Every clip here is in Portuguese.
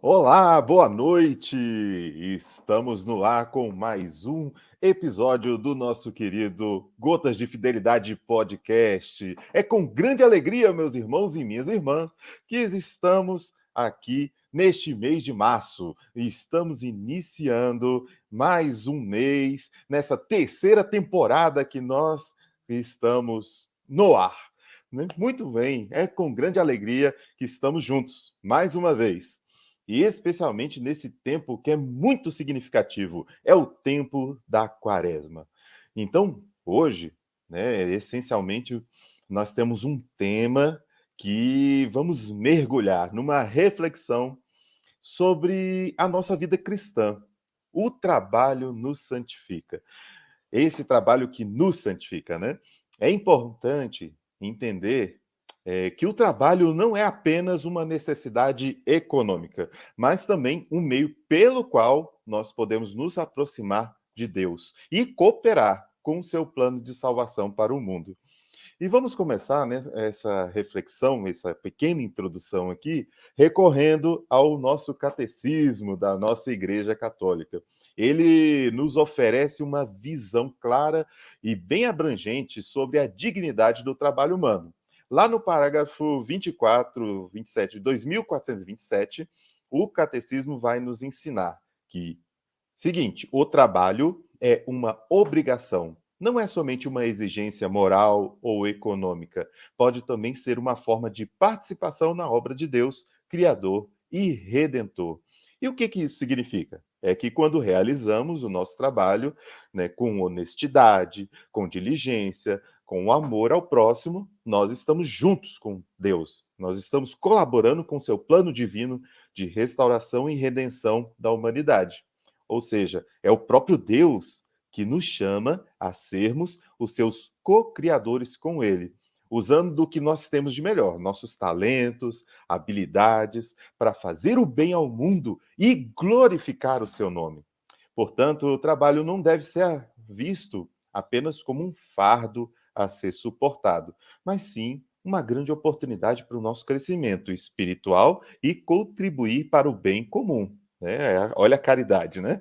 Olá, boa noite! Estamos no ar com mais um episódio do nosso querido Gotas de Fidelidade Podcast. É com grande alegria, meus irmãos e minhas irmãs, que estamos aqui neste mês de março. Estamos iniciando mais um mês nessa terceira temporada que nós estamos no ar. Muito bem, é com grande alegria que estamos juntos mais uma vez. E especialmente nesse tempo que é muito significativo, é o tempo da Quaresma. Então, hoje, essencialmente, nós temos um tema que vamos mergulhar numa reflexão sobre a nossa vida cristã. O trabalho nos santifica. Esse trabalho que nos santifica, né? É importante entender que o trabalho não é apenas uma necessidade econômica, mas também um meio pelo qual nós podemos nos aproximar de Deus e cooperar com o seu plano de salvação para o mundo. E vamos começar, né, essa reflexão, essa pequena introdução aqui, recorrendo ao nosso catecismo da nossa Igreja Católica. Ele nos oferece uma visão clara e bem abrangente sobre a dignidade do trabalho humano. Lá no parágrafo 27 de 2427, o catecismo vai nos ensinar que, seguinte, o trabalho é uma obrigação, não é somente uma exigência moral ou econômica, pode também ser uma forma de participação na obra de Deus, Criador e Redentor. E o que isso significa? É que quando realizamos o nosso trabalho, né, com honestidade, com diligência, com amor ao próximo, nós estamos juntos com Deus. Nós estamos colaborando com seu plano divino de restauração e redenção da humanidade. Ou seja, é o próprio Deus que nos chama a sermos os seus co-criadores com Ele, usando do que nós temos de melhor, nossos talentos, habilidades, para fazer o bem ao mundo e glorificar o seu nome. Portanto, o trabalho não deve ser visto apenas como um fardo a ser suportado, mas sim uma grande oportunidade para o nosso crescimento espiritual e contribuir para o bem comum. Olha a caridade, né?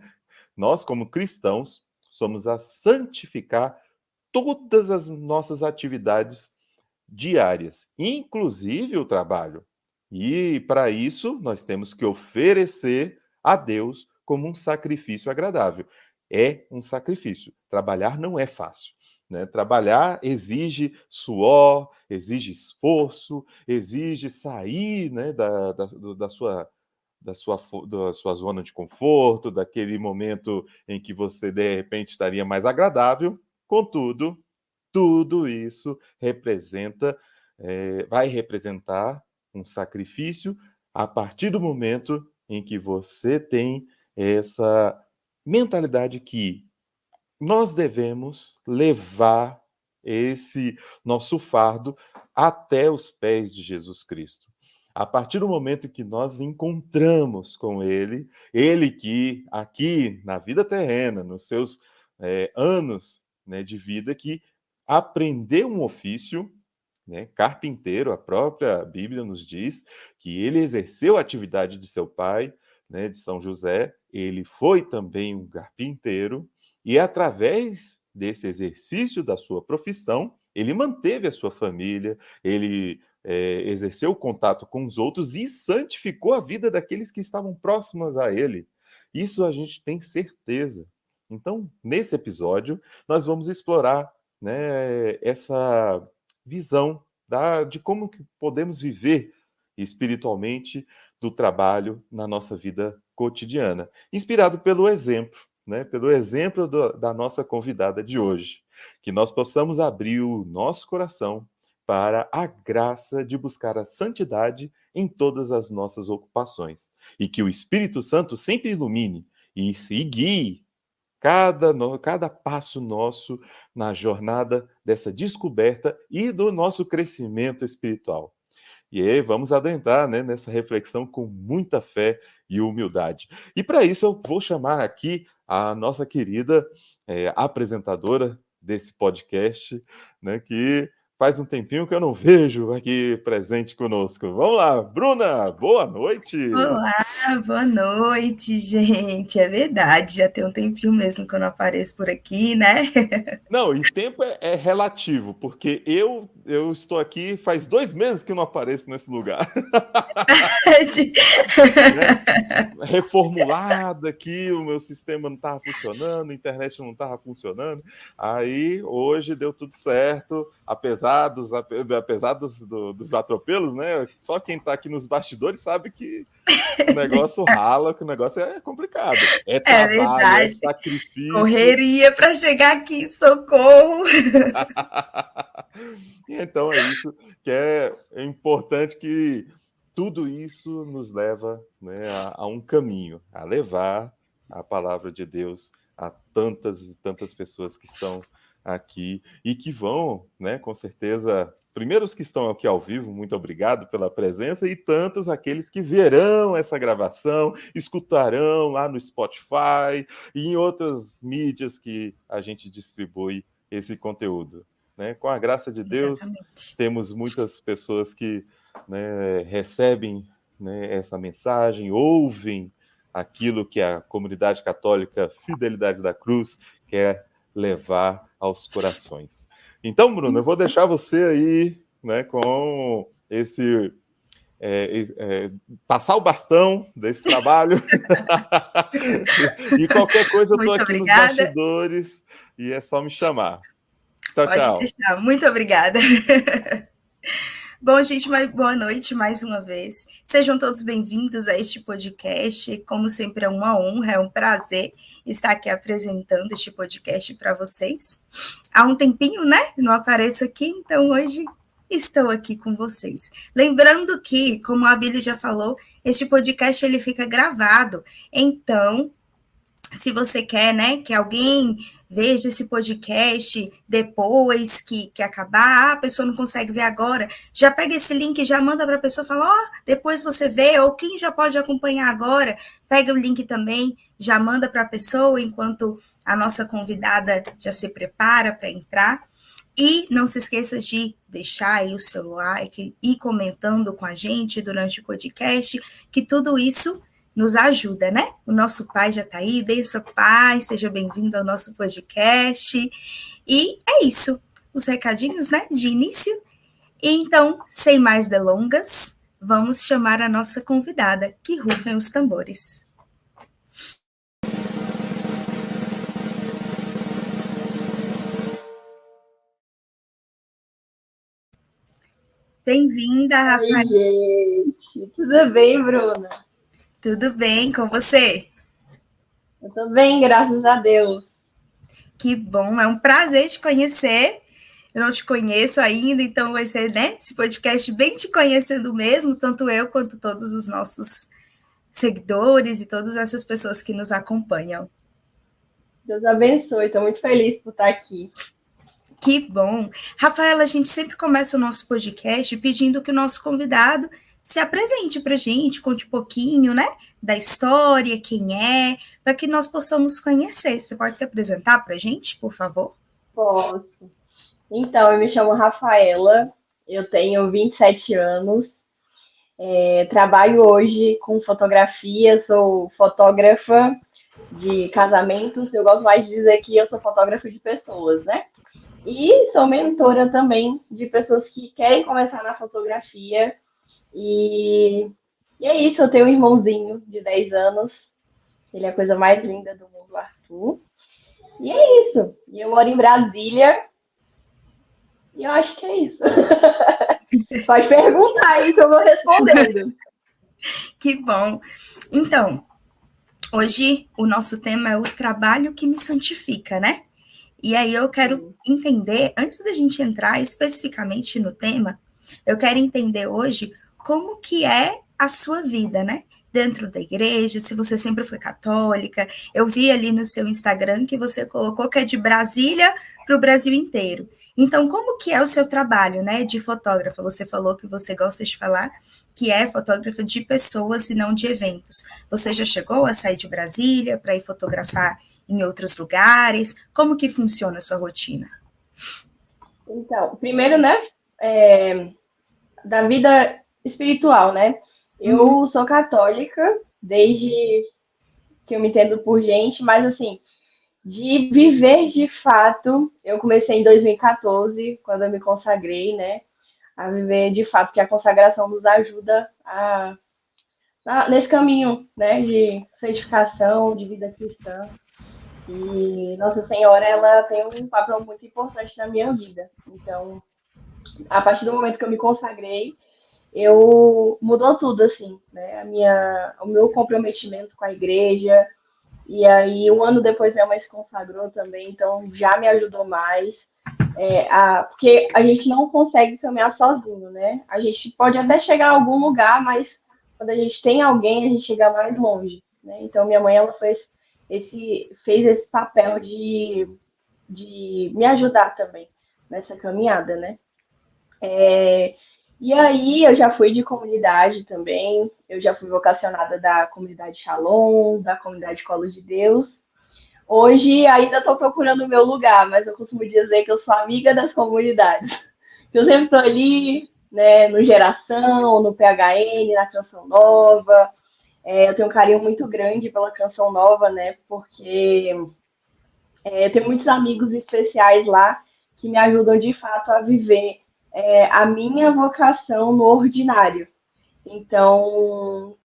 Nós, como cristãos, somos a santificar todas as nossas atividades diárias, inclusive o trabalho. E para isso, nós temos que oferecer a Deus como um sacrifício agradável. É um sacrifício. Trabalhar não é fácil. Né? Trabalhar exige suor, exige esforço, exige sair, né, da sua zona de conforto, daquele momento em que você, de repente, estaria mais agradável. Contudo, tudo isso vai representar um sacrifício a partir do momento em que você tem essa mentalidade que nós devemos levar esse nosso fardo até os pés de Jesus Cristo. A partir do momento que nós encontramos com Ele, Ele que aqui na vida terrena, nos seus anos, né, de vida, que aprendeu um ofício, né, carpinteiro, a própria Bíblia nos diz que ele exerceu a atividade de seu pai, né, de São José, ele foi também um carpinteiro, e através desse exercício da sua profissão, ele manteve a sua família, ele exerceu o contato com os outros e santificou a vida daqueles que estavam próximos a ele. Isso a gente tem certeza. Então, nesse episódio, nós vamos explorar, né, essa visão de como que podemos viver espiritualmente do trabalho na nossa vida cotidiana, inspirado pelo exemplo, né, pelo exemplo da nossa convidada de hoje, que nós possamos abrir o nosso coração para a graça de buscar a santidade em todas as nossas ocupações, e que o Espírito Santo sempre ilumine e guie cada passo nosso na jornada dessa descoberta e do nosso crescimento espiritual. E aí vamos adentrar, né, nessa reflexão com muita fé e humildade. E para isso eu vou chamar aqui a nossa querida apresentadora desse podcast, né, que faz um tempinho que eu não vejo aqui presente conosco. Vamos lá, Bruna, boa noite. Olá, boa noite, gente. É verdade, já tem um tempinho mesmo que eu não apareço por aqui, né? Não, e tempo é relativo, porque eu estou aqui faz 2 meses que eu não apareço nesse lugar. Né? Reformulado aqui, o meu sistema não estava funcionando, a internet não estava funcionando. Aí hoje deu tudo certo, apesar dos atropelos, né? Só quem está aqui nos bastidores sabe que o negócio rala, que o negócio é complicado. É É trabalho, é verdade. sacrifício. Correria para chegar aqui, socorro. Então é isso que é importante, que tudo isso nos leva, né, a um caminho, a levar a palavra de Deus a tantas e tantas pessoas que estão aqui e que vão, né, com certeza, primeiro os que estão aqui ao vivo, muito obrigado pela presença, e tantos aqueles que verão essa gravação, escutarão lá no Spotify e em outras mídias que a gente distribui esse conteúdo. Né? Com a graça de Deus, Exatamente. temos muitas pessoas que, né, recebem, né, essa mensagem, ouvem aquilo que a comunidade católica Fidelidade da Cruz quer levar aos corações. Então, Bruno, eu vou deixar você aí, né, com esse passar o bastão desse trabalho. E qualquer coisa eu estou aqui nos bastidores e é só me chamar. Tchau, Pode tchau. deixar. Muito obrigada. Bom, gente, boa noite mais uma vez. Sejam todos bem-vindos a este podcast. Como sempre, é uma honra, é um prazer estar aqui apresentando este podcast para vocês. Há um tempinho, né? Não apareço aqui, então hoje estou aqui com vocês. Lembrando que, como a Billy já falou, este podcast ele fica gravado. Então, se você quer, né, que alguém veja esse podcast depois que acabar, a pessoa não consegue ver agora, já pega esse link e já manda para a pessoa, fala, depois você vê, ou quem já pode acompanhar agora, pega o link também, já manda para a pessoa, enquanto a nossa convidada já se prepara para entrar. E não se esqueça de deixar aí o seu like e comentando com a gente durante o podcast, que tudo isso nos ajuda, né? O nosso pai já está aí. Benção, pai, seja bem-vindo ao nosso podcast. E é isso, os recadinhos, né, de início. E então, sem mais delongas, vamos chamar a nossa convidada, que rufem os tambores. Bem-vinda, Rafael. Oi, gente. Tudo bem, Bruna? Tudo bem com você? Eu tô bem, graças a Deus. Que bom, é um prazer te conhecer. Eu não te conheço ainda, então vai ser, né, esse podcast bem te conhecendo mesmo, tanto eu quanto todos os nossos seguidores e todas essas pessoas que nos acompanham. Deus abençoe, estou muito feliz por estar aqui. Que bom. Rafaela, a gente sempre começa o nosso podcast pedindo que o nosso convidado se apresente para a gente, conte um pouquinho, né, da história, quem é, para que nós possamos conhecer. Você pode se apresentar para a gente, por favor? Posso. Então, eu me chamo Rafaela, eu tenho 27 anos, trabalho hoje com fotografia, sou fotógrafa de casamentos, eu gosto mais de dizer que eu sou fotógrafa de pessoas, né? E sou mentora também de pessoas que querem começar na fotografia. E é isso, eu tenho um irmãozinho de 10 anos. Ele é a coisa mais linda do mundo, Arthur. E é isso. E eu moro em Brasília. E eu acho que é isso. Pode perguntar aí que eu vou respondendo. Que bom. Então, hoje o nosso tema é o trabalho que me santifica, né? E aí eu quero entender, antes da gente entrar especificamente no tema, eu quero entender hoje como que é a sua vida, né? Dentro da igreja, se você sempre foi católica. Eu vi ali no seu Instagram que você colocou que é de Brasília para o Brasil inteiro. Então, como que é o seu trabalho, né, de fotógrafa? Você falou que você gosta de falar que é fotógrafa de pessoas e não de eventos. Você já chegou a sair de Brasília para ir fotografar em outros lugares? Como que funciona a sua rotina? Então, primeiro, né, da vida espiritual, né? Eu sou católica desde que eu me entendo por gente, mas assim, de viver de fato, eu comecei em 2014, quando eu me consagrei, né? A viver de fato, que a consagração nos ajuda nesse caminho, né? De santificação, de vida cristã. E Nossa Senhora, ela tem um papel muito importante na minha vida. Então, a partir do momento que eu me consagrei, mudou tudo, assim, né? O meu comprometimento com a igreja. E aí, um ano depois, minha mãe se consagrou também, então já me ajudou mais. Porque a gente não consegue caminhar sozinho, né? A gente pode até chegar a algum lugar, mas quando a gente tem alguém, a gente chega mais longe, né? Então, minha mãe, ela fez esse papel de me ajudar também nessa caminhada, né? E aí, eu já fui de comunidade também, eu já fui vocacionada da comunidade Shalom, da comunidade Colo de Deus. Hoje, ainda estou procurando o meu lugar, mas eu costumo dizer que eu sou amiga das comunidades. Eu sempre estou ali, né, no Geração, no PHN, na Canção Nova. Eu tenho um carinho muito grande pela Canção Nova, né, porque eu tenho muitos amigos especiais lá que me ajudam, de fato, a viver a minha vocação no ordinário. Então,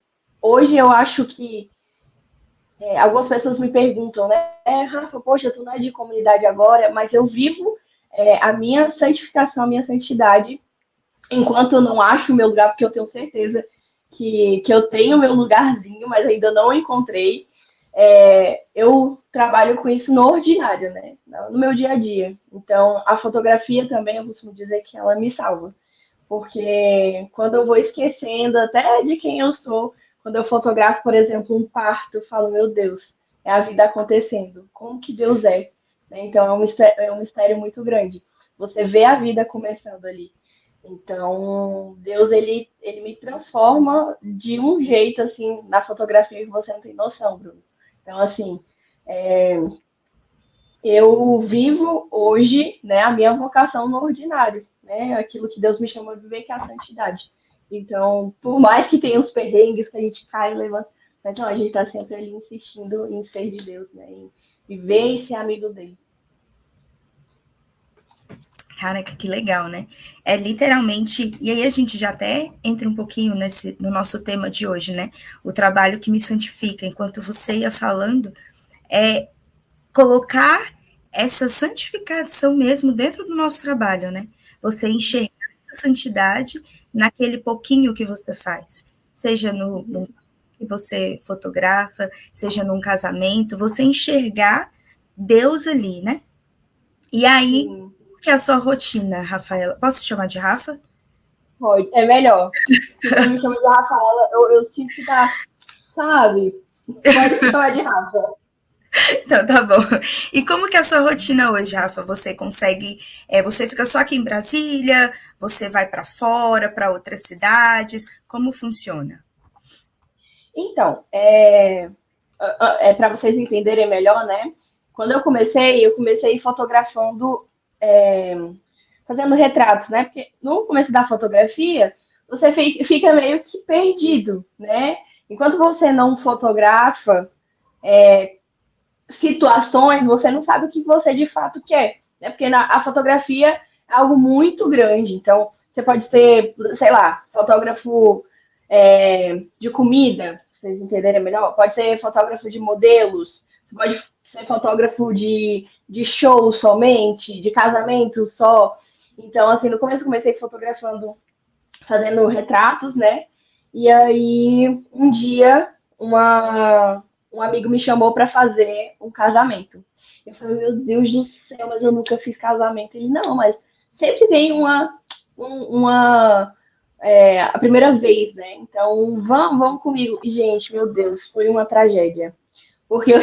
hoje eu acho que algumas pessoas me perguntam, né? Rafa, poxa, tu não é de comunidade agora, mas eu vivo a minha santificação, a minha santidade, enquanto eu não acho o meu lugar, porque eu tenho certeza que eu tenho o meu lugarzinho, mas ainda não encontrei. Eu trabalho com isso no ordinário, né? No meu dia a dia. Então, a fotografia também, eu costumo dizer que ela me salva. Porque quando eu vou esquecendo até de quem eu sou, quando eu fotografo, por exemplo, um parto, eu falo, meu Deus, é a vida acontecendo. Como que Deus é? Então, é um mistério muito grande. Você vê a vida começando ali. Então, Deus, ele me transforma de um jeito, assim, na fotografia que você não tem noção, Bruno. Então, assim, eu vivo hoje, né, a minha vocação no ordinário, né, aquilo que Deus me chamou de viver, que é a santidade. Então, por mais que tenha os perrengues que a gente cai e levanta, mas não, a gente está sempre ali insistindo em ser de Deus, né, em viver e ser amigo dele. Caraca, que legal, né? É literalmente, e aí a gente já até entra um pouquinho no nosso tema de hoje, né? O trabalho que me santifica. Enquanto você ia falando, colocar essa santificação mesmo dentro do nosso trabalho, né? Você enxergar essa santidade naquele pouquinho que você faz, seja no que você fotografa, seja num casamento, você enxergar Deus ali, né? E aí, que é a sua rotina, Rafaela? Posso te chamar de Rafa? Pode, é melhor. Se você me chama de Rafaela, eu sinto que tá, sabe? Pode me chamar de Rafa. Então, tá bom. E como que é a sua rotina hoje, Rafa? Você consegue... você fica só aqui em Brasília? Você vai para fora, para outras cidades? Como funciona? Então, para vocês entenderem melhor, né? Quando eu comecei fotografando, fazendo retratos, né? Porque no começo da fotografia, você fica meio que perdido, né? Enquanto você não fotografa situações, você não sabe o que você de fato quer, né? Porque a fotografia é algo muito grande. Então, você pode ser, sei lá, fotógrafo de comida, pra vocês entenderem melhor. Pode ser fotógrafo de modelos, você pode ser fotógrafo de show somente, de casamento só. Então, assim, no começo eu comecei fotografando, fazendo retratos, né? E aí, um dia, um amigo me chamou para fazer um casamento. Eu falei, meu Deus do céu, mas eu nunca fiz casamento. Ele, não, mas sempre tem a primeira vez, né? Então, vamos comigo. E, gente, meu Deus, foi uma tragédia. Porque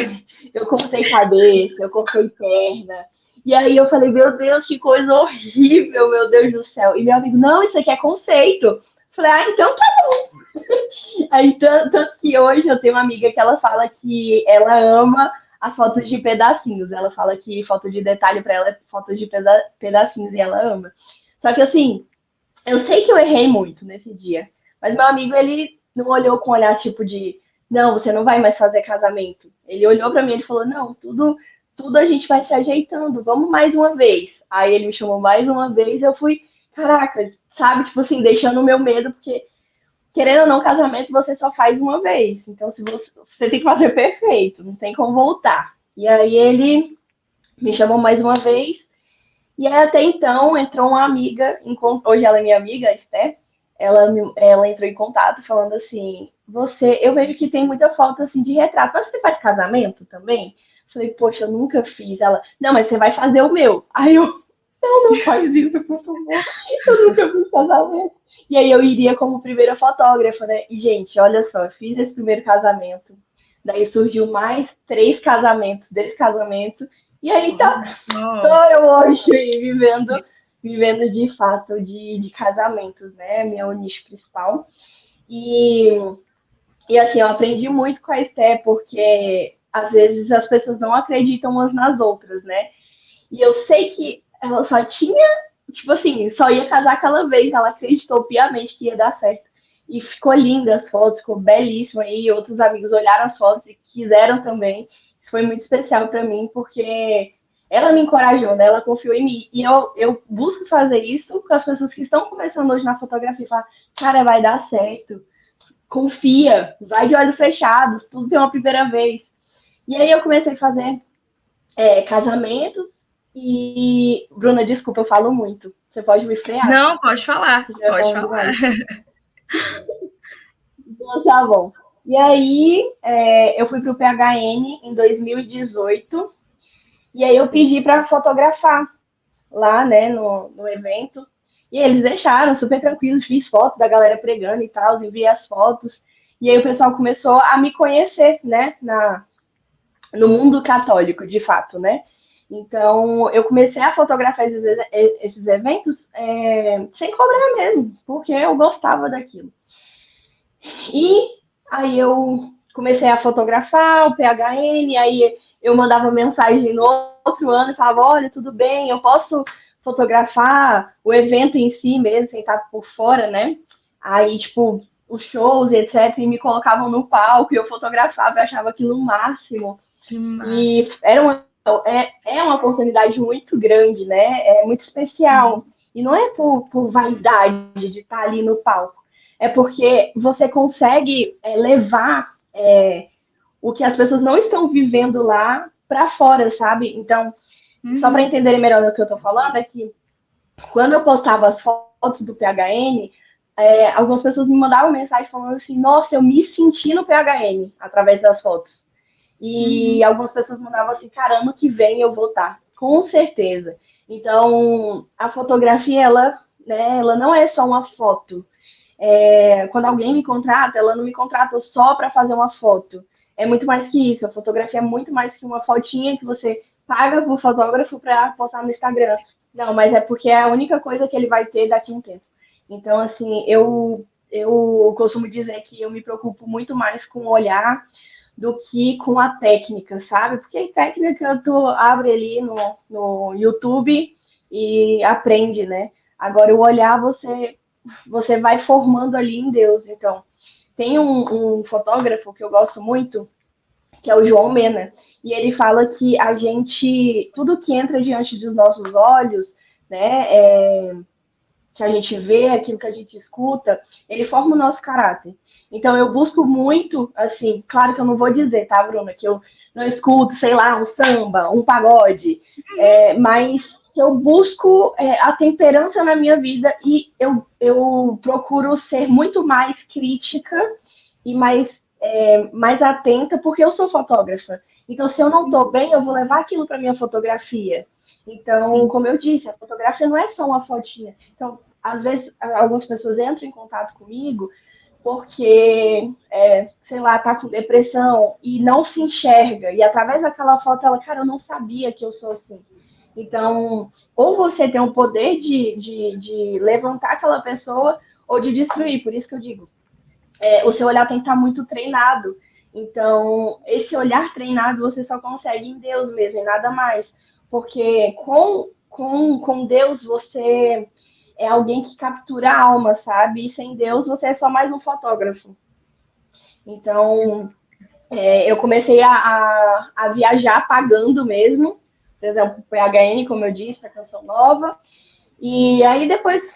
eu cortei cabeça, eu cortei perna. E aí eu falei, meu Deus, que coisa horrível, meu Deus do céu. E meu amigo, não, isso aqui é conceito. Eu falei, então tá bom. Aí, tanto que hoje eu tenho uma amiga que ela fala que ela ama as fotos de pedacinhos. Ela fala que foto de detalhe para ela é fotos de pedacinhos e ela ama. Só que assim, Eu sei que eu errei muito nesse dia, mas meu amigo, ele não olhou com um olhar tipo de, não, você não vai mais fazer casamento. Ele olhou pra mim e falou, não, tudo a gente vai se ajeitando, vamos mais uma vez. Aí ele me chamou mais uma vez, eu fui, caraca, sabe, tipo assim, deixando o meu medo, porque querendo ou não, casamento você só faz uma vez. Então, se você tem que fazer perfeito, não tem como voltar. E aí ele me chamou mais uma vez. E aí, até então, entrou uma amiga, hoje ela é minha amiga, a Esté, ela entrou em contato falando assim, eu vejo que tem muita falta assim, de retrato, mas você faz casamento também? Eu falei, poxa, eu nunca fiz. Ela, não, mas você vai fazer o meu. Aí eu, não faz isso, por favor. Eu nunca fiz casamento. E aí eu iria como primeira fotógrafa, né? E, gente, olha só, eu fiz esse primeiro casamento. Daí surgiu mais 3 casamentos desse casamento. E aí tô eu hoje vivendo de fato de casamentos, né? Meu nicho principal. E assim, eu aprendi muito com a Esté, porque às vezes as pessoas não acreditam umas nas outras, né? E eu sei que ela só tinha, tipo assim, só ia casar aquela vez, ela acreditou piamente que ia dar certo. E ficou linda as fotos, ficou belíssima. E outros amigos olharam as fotos e quiseram também. Isso foi muito especial para mim, porque ela me encorajou, né? Ela confiou em mim. E eu busco fazer isso com as pessoas que estão começando hoje na fotografia. Falar, cara, vai dar certo. Confia, vai de olhos fechados, tudo tem uma primeira vez. E aí eu comecei a fazer casamentos e, Bruna, desculpa, eu falo muito. Você pode me frear? Não, pode falar, pode falar. Então, tá bom. E aí, eu fui para o PHN em 2018, e aí eu pedi para fotografar lá, né, no evento, e eles deixaram super tranquilos, fiz foto da galera pregando e tal, enviei as fotos, e aí o pessoal começou a me conhecer, né, no mundo católico, de fato, né? Então, eu comecei a fotografar esses eventos sem cobrar mesmo, porque eu gostava daquilo. E aí eu comecei a fotografar o PHN, aí eu mandava mensagem no outro ano e falava, olha, tudo bem, eu posso fotografar o evento em si mesmo, sem estar por fora, né? Aí, tipo, os shows e etc, e me colocavam no palco e eu fotografava, eu achava aquilo o máximo. Que massa. E é uma oportunidade muito grande, né? É muito especial. Sim. E não é por vaidade de estar ali no palco. É porque você consegue levar o que as pessoas não estão vivendo lá para fora, sabe? Então, só para entenderem melhor o que eu estou falando, é que quando eu postava as fotos do PHN, algumas pessoas me mandavam mensagem falando assim, nossa, eu me senti no PHN através das fotos. E algumas pessoas mandavam assim, cara, ano que vem eu vou estar, com certeza. Então, a fotografia, ela não é só uma foto. Quando alguém me contrata, ela não me contrata só para fazer uma foto. É muito mais que isso. A fotografia é muito mais que uma fotinha que você paga para o fotógrafo para postar no Instagram. Não, mas é porque é a única coisa que ele vai ter daqui a um tempo. Então, assim, eu costumo dizer que eu me preocupo muito mais com o olhar do que com a técnica, sabe? Porque a técnica tu abre ali no YouTube e aprende, né? Agora, o olhar você vai formando ali em Deus. Então, tem um fotógrafo que eu gosto muito, que é o João Mena, e ele fala que a gente, tudo que entra diante dos nossos olhos, né, que a gente vê, aquilo que a gente escuta, ele forma o nosso caráter. Então, eu busco muito, assim, claro que eu não vou dizer, tá, Bruna, que eu não escuto, sei lá, um samba, um pagode, mas que eu busco a temperança na minha vida e eu procuro ser muito mais crítica e mais atenta, porque eu sou fotógrafa. Então, se eu não estou bem, eu vou levar aquilo para minha fotografia. Então, como eu disse, a fotografia não é só uma fotinha. Então, às vezes, algumas pessoas entram em contato comigo porque, sei lá, tá com depressão e não se enxerga. E através daquela foto, ela, cara, eu não sabia que eu sou assim. Então, ou você tem o poder de levantar aquela pessoa ou de destruir. Por isso que eu digo, o seu olhar tem que estar muito treinado. Então, esse olhar treinado você só consegue em Deus mesmo, e nada mais. Porque com Deus você é alguém que captura a alma, sabe? E sem Deus você é só mais um fotógrafo. Então, eu comecei a viajar pagando mesmo, por exemplo, PHN, como eu disse, para Canção Nova. E aí depois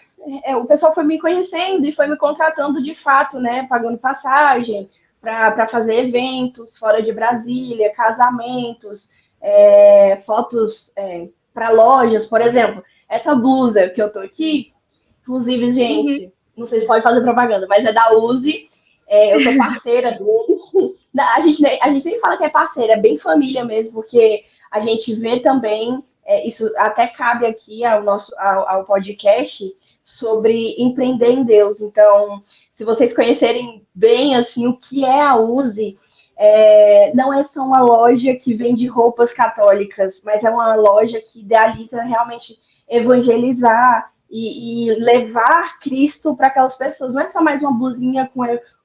o pessoal foi me conhecendo e foi me contratando de fato, né? Pagando passagem para fazer eventos fora de Brasília, casamentos, fotos para lojas, por exemplo. Essa blusa que eu tô aqui, inclusive, gente, não sei se pode fazer propaganda, mas é da Uzi. Eu sou parceira deles. A gente nem fala que é parceira, é bem família mesmo, porque a gente vê também, isso até cabe aqui ao podcast, sobre empreender em Deus. Então, se vocês conhecerem bem assim o que é a Uzi, não é só uma loja que vende roupas católicas, mas é uma loja que idealiza realmente evangelizar e levar Cristo para aquelas pessoas. Não é só mais uma blusinha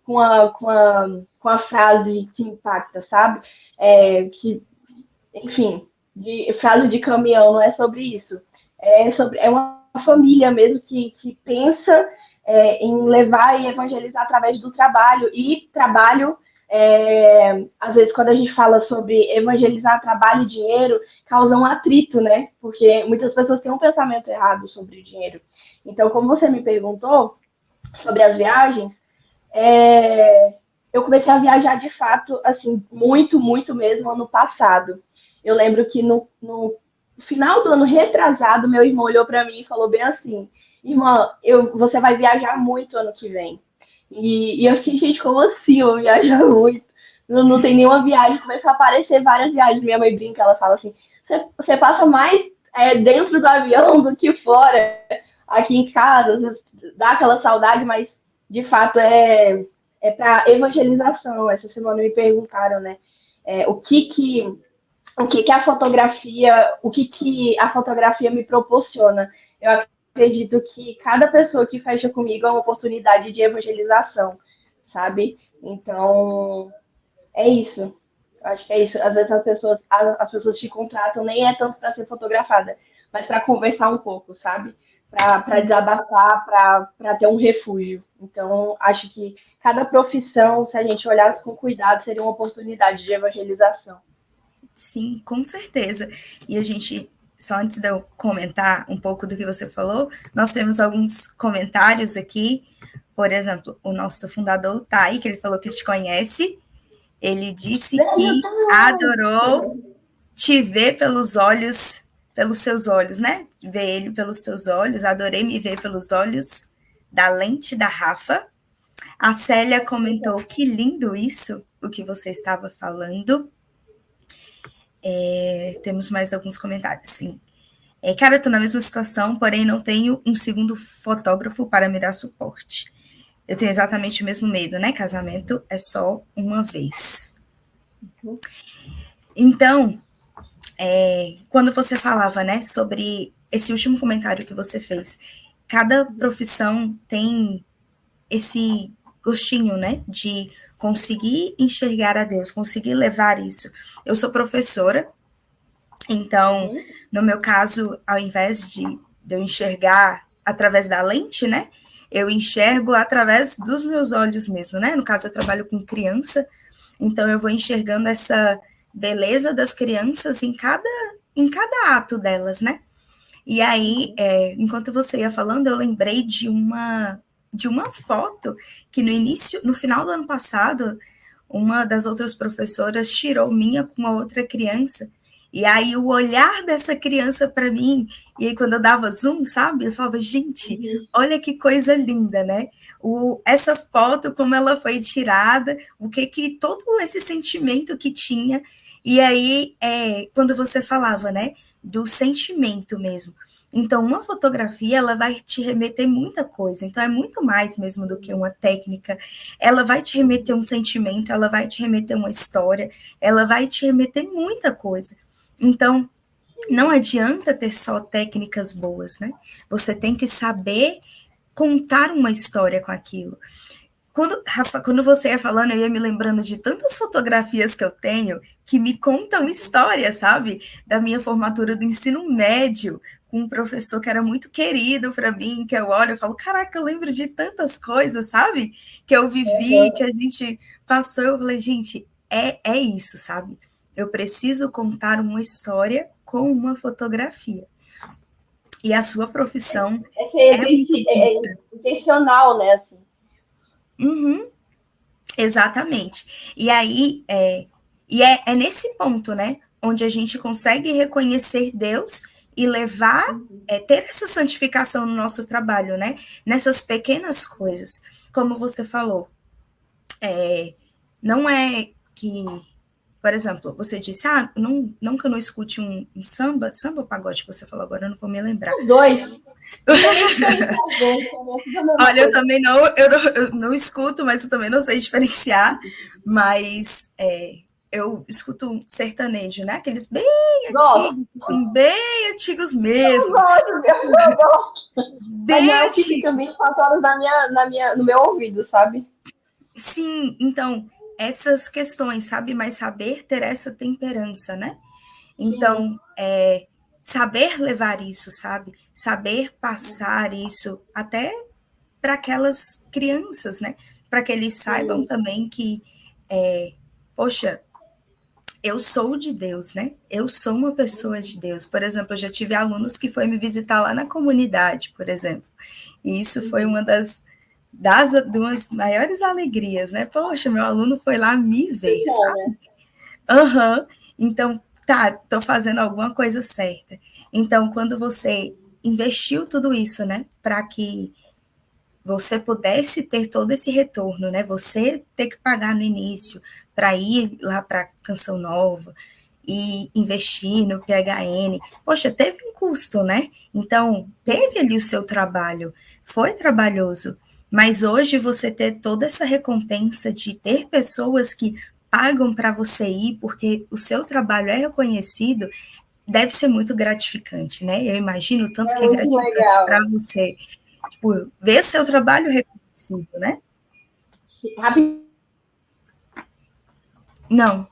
com a frase que impacta, sabe? Enfim, frase de caminhão, não é sobre isso. É uma família mesmo que pensa em levar e evangelizar através do trabalho. E trabalho, às vezes, quando a gente fala sobre evangelizar trabalho e dinheiro, causa um atrito, né? Porque muitas pessoas têm um pensamento errado sobre o dinheiro. Então, como você me perguntou sobre as viagens, eu comecei a viajar de fato, assim, muito, muito mesmo ano passado. Eu lembro que no final do ano retrasado, meu irmão olhou para mim e falou bem assim: irmã, você vai viajar muito ano que vem. E eu fiquei, gente, como assim eu vou viajar muito? Não tem nenhuma viagem. Começou a aparecer várias viagens. Minha mãe brinca, ela fala assim: você passa mais dentro do avião do que fora. Aqui em casa, às vezes dá aquela saudade, mas de fato é para evangelização. Essa semana me perguntaram, né? O que a fotografia me proporciona. Eu acredito que cada pessoa que fecha comigo é uma oportunidade de evangelização, sabe? Então, é isso. Eu acho que é isso. Às vezes as pessoas te contratam, nem é tanto para ser fotografada, mas para conversar um pouco, sabe? Para desabafar, para ter um refúgio. Então, acho que cada profissão, se a gente olhasse com cuidado, seria uma oportunidade de evangelização. Sim, com certeza. E a gente, só antes de eu comentar um pouco do que você falou, nós temos alguns comentários aqui. Por exemplo, o nosso fundador, o Tai, que ele falou que te conhece, ele disse que adorou te ver pelos seus olhos, né? Ver ele pelos seus olhos. Adorei me ver pelos olhos da lente da Rafa. A Célia comentou: que lindo isso, o que você estava falando. Temos mais alguns comentários, sim. Cara, eu estou na mesma situação, porém não tenho um segundo fotógrafo para me dar suporte. Eu tenho exatamente o mesmo medo, né? Casamento é só uma vez. Então, quando você falava, né, sobre esse último comentário que você fez, cada profissão tem esse gostinho, né, de conseguir enxergar a Deus, conseguir levar isso. Eu sou professora, então, no meu caso, ao invés de eu enxergar através da lente, né, eu enxergo através dos meus olhos mesmo, né? No caso, eu trabalho com criança, então eu vou enxergando essa beleza das crianças em cada ato delas, né? E aí, enquanto você ia falando, eu lembrei de uma foto que no final do ano passado, uma das outras professoras tirou minha com uma outra criança. E aí o olhar dessa criança para mim, e aí quando eu dava zoom, sabe? Eu falava, gente, olha que coisa linda, né? Essa foto, como ela foi tirada, todo esse sentimento que tinha. E aí, quando você falava, né, do sentimento mesmo. Então, uma fotografia, ela vai te remeter muita coisa. Então, é muito mais mesmo do que uma técnica. Ela vai te remeter um sentimento, ela vai te remeter uma história, ela vai te remeter muita coisa. Então, não adianta ter só técnicas boas, né? Você tem que saber contar uma história com aquilo. Rafa, quando você ia falando, eu ia me lembrando de tantas fotografias que eu tenho que me contam história, sabe? Da minha formatura do ensino médio, com um professor que era muito querido para mim, que eu olho e falo, caraca, eu lembro de tantas coisas, sabe? Que eu vivi, que a gente passou. Eu falei, gente, é isso, sabe? Eu preciso contar uma história com uma fotografia. E a sua profissão é muito bonita. intencional, né? Assim. Uhum, exatamente. E aí, é nesse ponto, né? Onde a gente consegue reconhecer Deus e levar, ter essa santificação no nosso trabalho, né? Nessas pequenas coisas. Como você falou, não é que, por exemplo, você disse, não que eu não escute um samba ou pagode que você falou agora, eu não vou me lembrar. Os dois. Olha, eu também eu não escuto, mas eu também não sei diferenciar, mas eu escuto um sertanejo, né? Aqueles bem antigos, assim, bem antigos mesmo. Eu gosto. Bem mas que fica 24 horas no meu ouvido, sabe? Sim, então, essas questões, sabe? Mas saber ter essa temperança, né? Então, saber levar isso, sabe? Saber passar isso até para aquelas crianças, né? Para que eles saibam também que, poxa, eu sou de Deus, né? Eu sou uma pessoa de Deus. Por exemplo, eu já tive alunos que foi me visitar lá na comunidade, por exemplo. E isso foi uma das maiores alegrias, né? Poxa, meu aluno foi lá me ver, sabe? Uhum. Então, tô fazendo alguma coisa certa. Então, quando você investiu tudo isso, né, para que você pudesse ter todo esse retorno, né, você ter que pagar no início para ir lá para Canção Nova e investir no PHN, poxa, teve um custo, né? Então, teve ali o seu trabalho, foi trabalhoso, mas hoje você ter toda essa recompensa de ter pessoas que pagam para você ir, porque o seu trabalho é reconhecido, deve ser muito gratificante, né? Eu imagino o tanto que é gratificante para você, tipo, ver seu trabalho reconhecido, né? Não.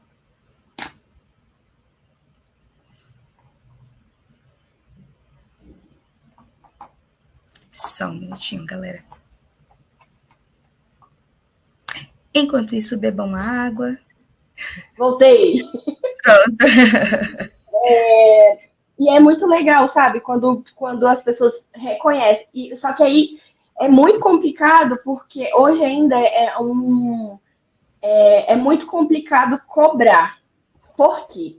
Só um minutinho, galera. Enquanto isso, bebam água. Voltei. Pronto. E é muito legal, sabe? Quando as pessoas reconhecem. Só que aí é muito complicado, porque hoje ainda é muito complicado cobrar. Por quê?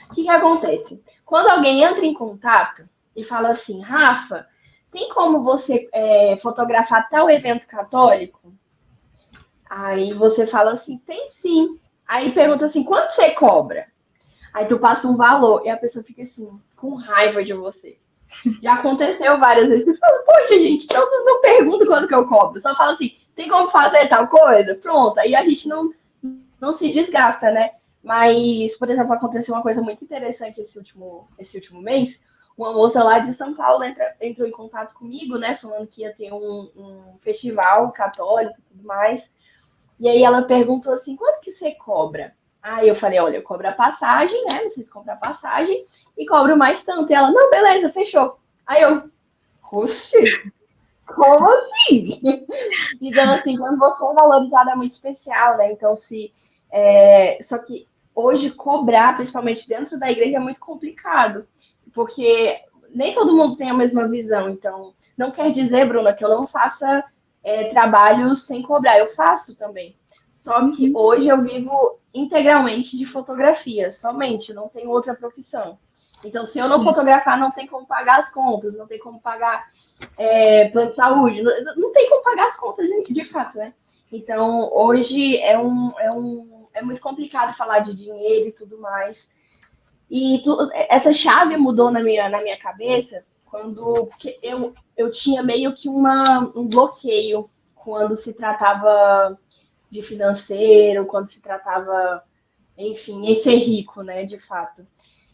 O que acontece? Quando alguém entra em contato e fala assim, Rafa, tem como você fotografar tal evento católico? Aí você fala assim, tem sim. Aí pergunta assim, quanto você cobra? Aí tu passa um valor e a pessoa fica assim, com raiva de você. Já aconteceu várias vezes. Você fala, poxa, gente, eu não pergunto quanto que eu cobro. Só fala assim, tem como fazer tal coisa? Pronto. Aí a gente não se desgasta, né? Mas, por exemplo, aconteceu uma coisa muito interessante esse último mês. Uma moça lá de São Paulo entrou em contato comigo, né? Falando que ia ter um festival católico e tudo mais. E aí ela perguntou assim, quanto que você cobra? Aí eu falei, olha, eu cobro a passagem, né? Vocês compram a passagem e cobro mais tanto. E ela, não, beleza, fechou. Aí eu, oxi, como assim? Então, assim, quando você é valorizada é muito especial, né? Então, só que hoje cobrar, principalmente dentro da igreja, é muito complicado. Porque nem todo mundo tem a mesma visão. Então, não quer dizer, Bruna, que eu não faça trabalhos sem cobrar. Eu faço também. Só que hoje eu vivo integralmente de fotografia, somente, não tenho outra profissão. Então, se eu não fotografar, não tem como pagar as contas, não tem como pagar plano de saúde, não tem como pagar as contas, de fato, né? Então, hoje é muito complicado falar de dinheiro e tudo mais. E essa chave mudou na minha cabeça porque eu tinha meio que um bloqueio quando se tratava de financeiro, quando se tratava, enfim, em ser rico, né, de fato.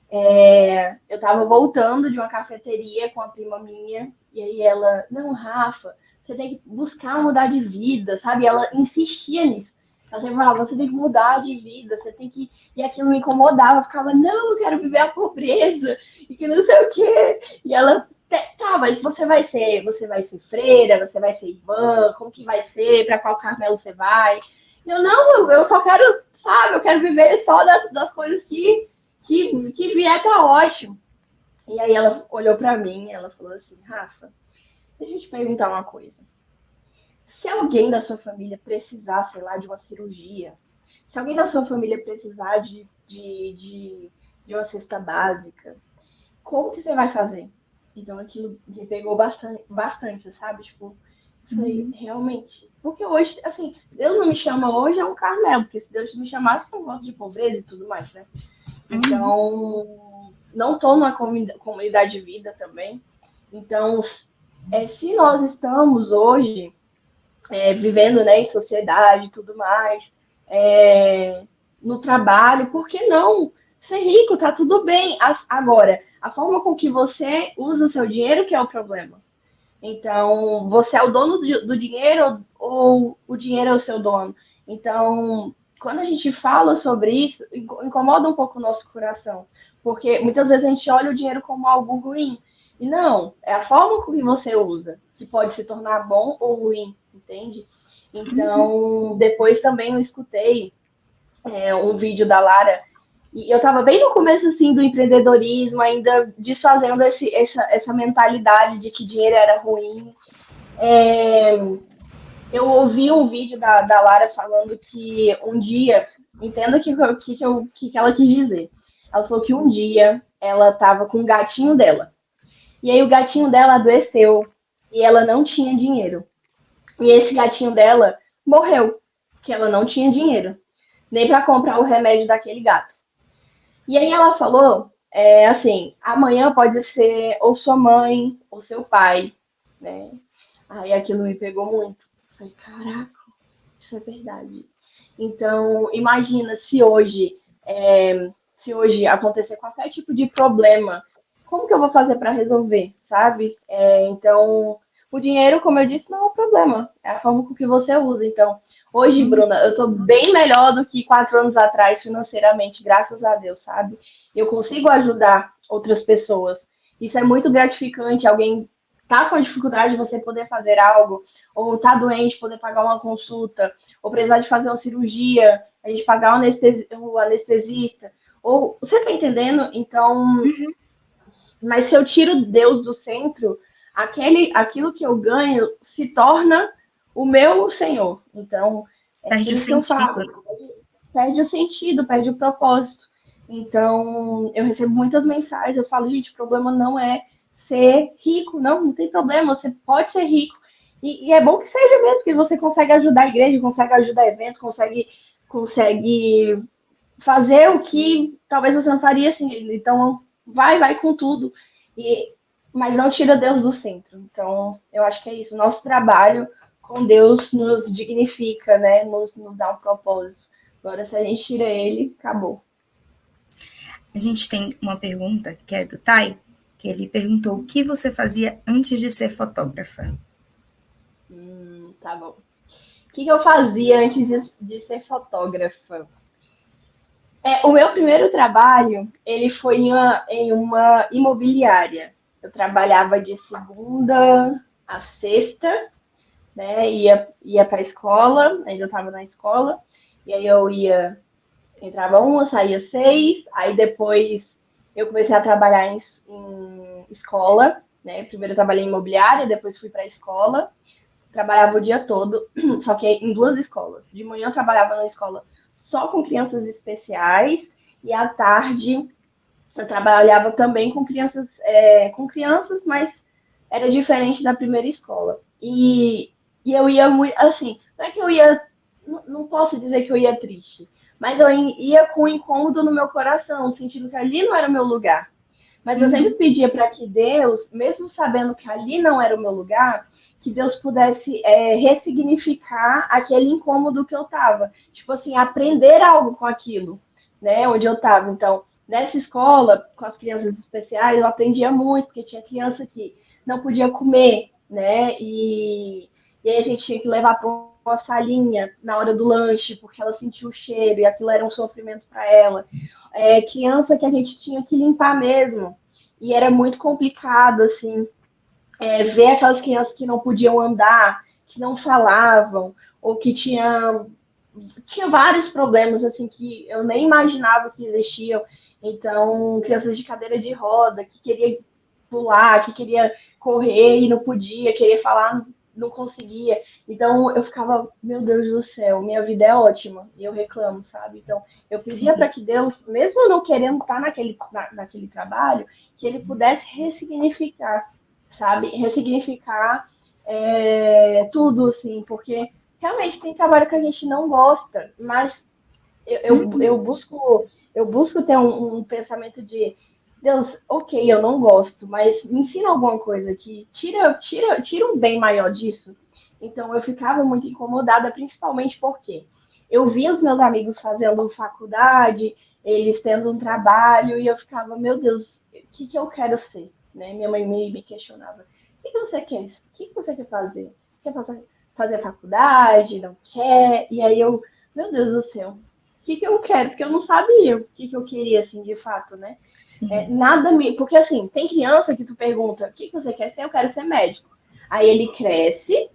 Eu estava voltando de uma cafeteria com a prima minha, e aí ela, não, Rafa, você tem que buscar mudar de vida, sabe? Ela insistia nisso. Ela sempre falava, você tem que mudar de vida, você tem que... E aquilo me incomodava, eu ficava, não, eu quero viver a pobreza, e que não sei o quê. E ela, tá, mas você vai ser freira, você vai ser irmã, como que vai ser, para qual Carmelo você vai? E eu, não, eu só quero, sabe, eu quero viver só das coisas que vier, tá ótimo. E aí ela olhou para mim e ela falou assim, Rafa, deixa eu te perguntar uma coisa. Se alguém da sua família precisar, sei lá, de uma cirurgia, se alguém da sua família precisar de uma cesta básica, como que você vai fazer? Então aquilo me pegou bastante, sabe? Tipo, eu falei, realmente. Porque hoje, assim, Deus não me chama hoje a um Carmelo, porque se Deus me chamasse com voto de pobreza e tudo mais, né? Então, não estou numa comunidade de vida também. Então, se nós estamos hoje vivendo, né, em sociedade e tudo mais, no trabalho, por que não ser rico? Tá tudo bem. Agora, a forma com que você usa o seu dinheiro que é o problema. Então, você é o dono do dinheiro ou o dinheiro é o seu dono? Então, quando a gente fala sobre isso, incomoda um pouco o nosso coração, porque muitas vezes a gente olha o dinheiro como algo ruim. E não, é a forma com que você usa que pode se tornar bom ou ruim, entende? Então, depois também eu escutei um vídeo da Lara, e eu estava bem no começo assim, do empreendedorismo, ainda desfazendo essa mentalidade de que dinheiro era ruim. Eu ouvi um vídeo da Lara falando que um dia, entenda o que ela quis dizer. Ela falou que um dia ela estava com o gatinho dela. E aí o gatinho dela adoeceu e ela não tinha dinheiro. E esse gatinho dela morreu, que ela não tinha dinheiro, nem para comprar o remédio daquele gato. E aí ela falou, assim, amanhã pode ser ou sua mãe ou seu pai, né? Aí aquilo me pegou muito. Falei, caraca, isso é verdade. Então, imagina se hoje acontecer qualquer tipo de problema, como que eu vou fazer para resolver, sabe? Então, o dinheiro, como eu disse, não é um problema, é a forma com que você usa. Então, hoje, Bruna, eu estou bem melhor do que 4 anos atrás financeiramente, graças a Deus, sabe? Eu consigo ajudar outras pessoas. Isso é muito gratificante, alguém tá com dificuldade de você poder fazer algo, ou tá doente, poder pagar uma consulta, ou precisar de fazer uma cirurgia, a gente pagar o anestesista, ou você tá entendendo? Então, mas se eu tiro Deus do centro, aquilo que eu ganho se torna o meu Senhor. Então, Perde o isso que eu sentido. falo. Perde o sentido, perde o propósito. Então, eu recebo muitas mensagens, eu falo, gente, o problema não é ser rico, não tem problema, você pode ser rico. E é bom que seja mesmo, porque você consegue ajudar a igreja, consegue ajudar evento, consegue fazer o que talvez você não faria assim. Então, vai com tudo. Mas não tira Deus do centro. Então, eu acho que é isso. O nosso trabalho com Deus nos dignifica, né? Nos dá um propósito. Agora, se a gente tira ele, acabou. A gente tem uma pergunta que é do Tai, que ele perguntou o que você fazia antes de ser fotógrafa. Tá bom. O que eu fazia antes de ser fotógrafa? O meu primeiro trabalho, ele foi em uma imobiliária. Eu trabalhava de segunda a sexta, né? Ia para a escola, ainda estava na escola, e aí entrava 1, saía 6, aí depois eu comecei a trabalhar em escola, né? Primeiro eu trabalhei em imobiliária, depois fui para a escola, trabalhava o dia todo, só que em 2 escolas. De manhã eu trabalhava na escola só com crianças especiais, e à tarde eu trabalhava também com crianças, mas era diferente da primeira escola. E eu ia muito, assim, não é que eu ia, não posso dizer que eu ia triste, mas eu ia com incômodo no meu coração, sentindo que ali não era o meu lugar. Mas eu sempre pedia para que Deus, mesmo sabendo que ali não era o meu lugar, que Deus pudesse ressignificar aquele incômodo que eu estava. Tipo assim, aprender algo com aquilo, né? Onde eu estava. Então, nessa escola, com as crianças especiais, eu aprendia muito, porque tinha criança que não podia comer, né? E e aí a gente tinha que levar para uma salinha na hora do lanche, porque ela sentiu o cheiro, e aquilo era um sofrimento para ela. Criança que a gente tinha que limpar mesmo, e era muito complicado, assim, ver aquelas crianças que não podiam andar, que não falavam, ou que tinha vários problemas assim que eu nem imaginava que existiam. Então, crianças de cadeira de roda, que queria pular, que queria correr e não podia, queria falar, não conseguia. Então, eu ficava, meu Deus do céu, minha vida é ótima, e eu reclamo, sabe? Então, eu pedia para que Deus, mesmo eu não querendo estar naquele trabalho, que ele pudesse ressignificar, sabe? Ressignificar tudo, assim, porque realmente tem trabalho que a gente não gosta, mas eu busco ter um pensamento de Deus, ok, eu não gosto, mas me ensina alguma coisa que tira um bem maior disso. Então eu ficava muito incomodada, principalmente porque eu via os meus amigos fazendo faculdade, eles tendo um trabalho, e eu ficava, meu Deus, o que eu quero ser? Né? Minha mãe me questionava, o que você quer? O que você quer fazer? Quer fazer faculdade? Não quer? E aí eu, meu Deus do céu, o que eu quero? Porque eu não sabia o que eu queria, assim, de fato, né? Nada me... Porque, assim, tem criança que tu pergunta, o que você quer ser? Eu quero ser médico. Aí ele cresce,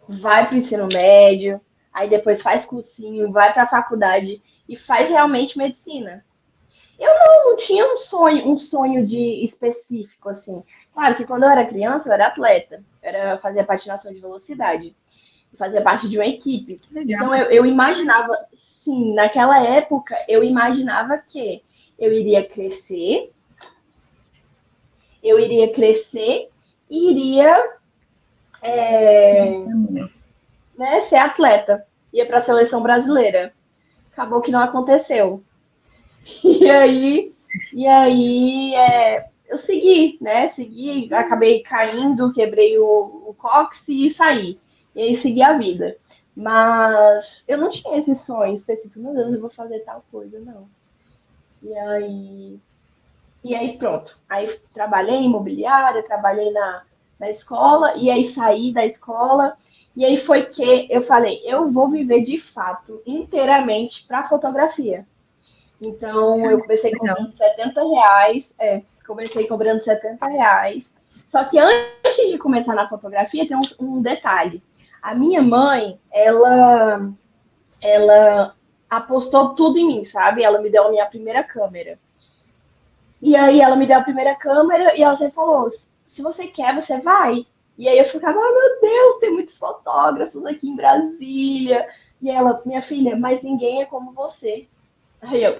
vai para o ensino médio, aí depois faz cursinho, vai para a faculdade e faz realmente medicina. Eu não tinha um sonho de específico, assim. Claro que quando eu era criança, eu era atleta. Fazia patinação de velocidade. Fazia parte de uma equipe. Legal. Então, eu imaginava, sim, naquela época, eu imaginava que eu iria crescer e iria ser atleta. Ia para a seleção brasileira. Acabou que não aconteceu. E aí eu segui, né? Acabei caindo, quebrei o cóccix e saí. E aí segui a vida. Mas eu não tinha esse sonho específico, meu Deus, eu vou fazer tal coisa, não. E aí pronto. Aí trabalhei em imobiliária, trabalhei na escola, e aí saí da escola. E aí foi que eu falei, eu vou viver de fato inteiramente para fotografia. Então, eu comecei cobrando R$70. Comecei cobrando R$70. Só que antes de começar na fotografia, tem um detalhe. A minha mãe, ela apostou tudo em mim, sabe? Ela me deu a minha primeira câmera. E aí, ela me deu a primeira câmera e ela sempre falou, se você quer, você vai. E aí, eu ficava, meu Deus, tem muitos fotógrafos aqui em Brasília. E ela, minha filha, mas ninguém é como você. Aí eu,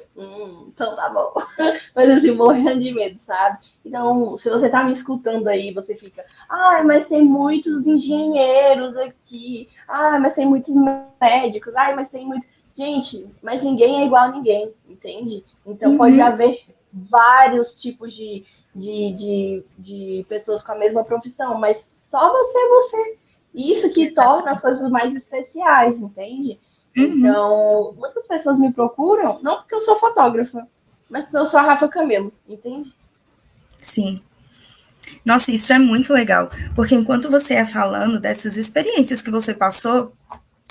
então tá bom. Mas assim, morrendo de medo, sabe? Então, se você tá me escutando aí, você fica, mas tem muitos engenheiros aqui. Mas tem muitos médicos. Mas tem muito... Gente, mas ninguém é igual a ninguém, entende? Então pode haver vários tipos de pessoas com a mesma profissão, mas só você é você. Isso que torna as coisas mais especiais, entende? Então, muitas pessoas me procuram, não porque eu sou fotógrafa, mas porque eu sou a Rafa Camelo, entende? Sim. Nossa, isso é muito legal, porque enquanto você ia falando dessas experiências que você passou,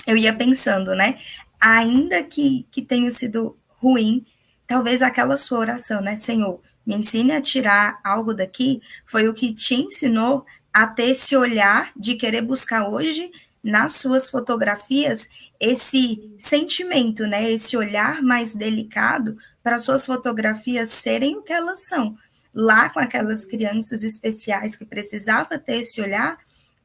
eu ia pensando, né? Ainda que tenha sido ruim, talvez aquela sua oração, né? Senhor, me ensine a tirar algo daqui, foi o que te ensinou a ter esse olhar de querer buscar hoje nas suas fotografias esse sentimento, né? Esse olhar mais delicado para suas fotografias serem o que elas são. Lá com aquelas crianças especiais que precisava ter esse olhar,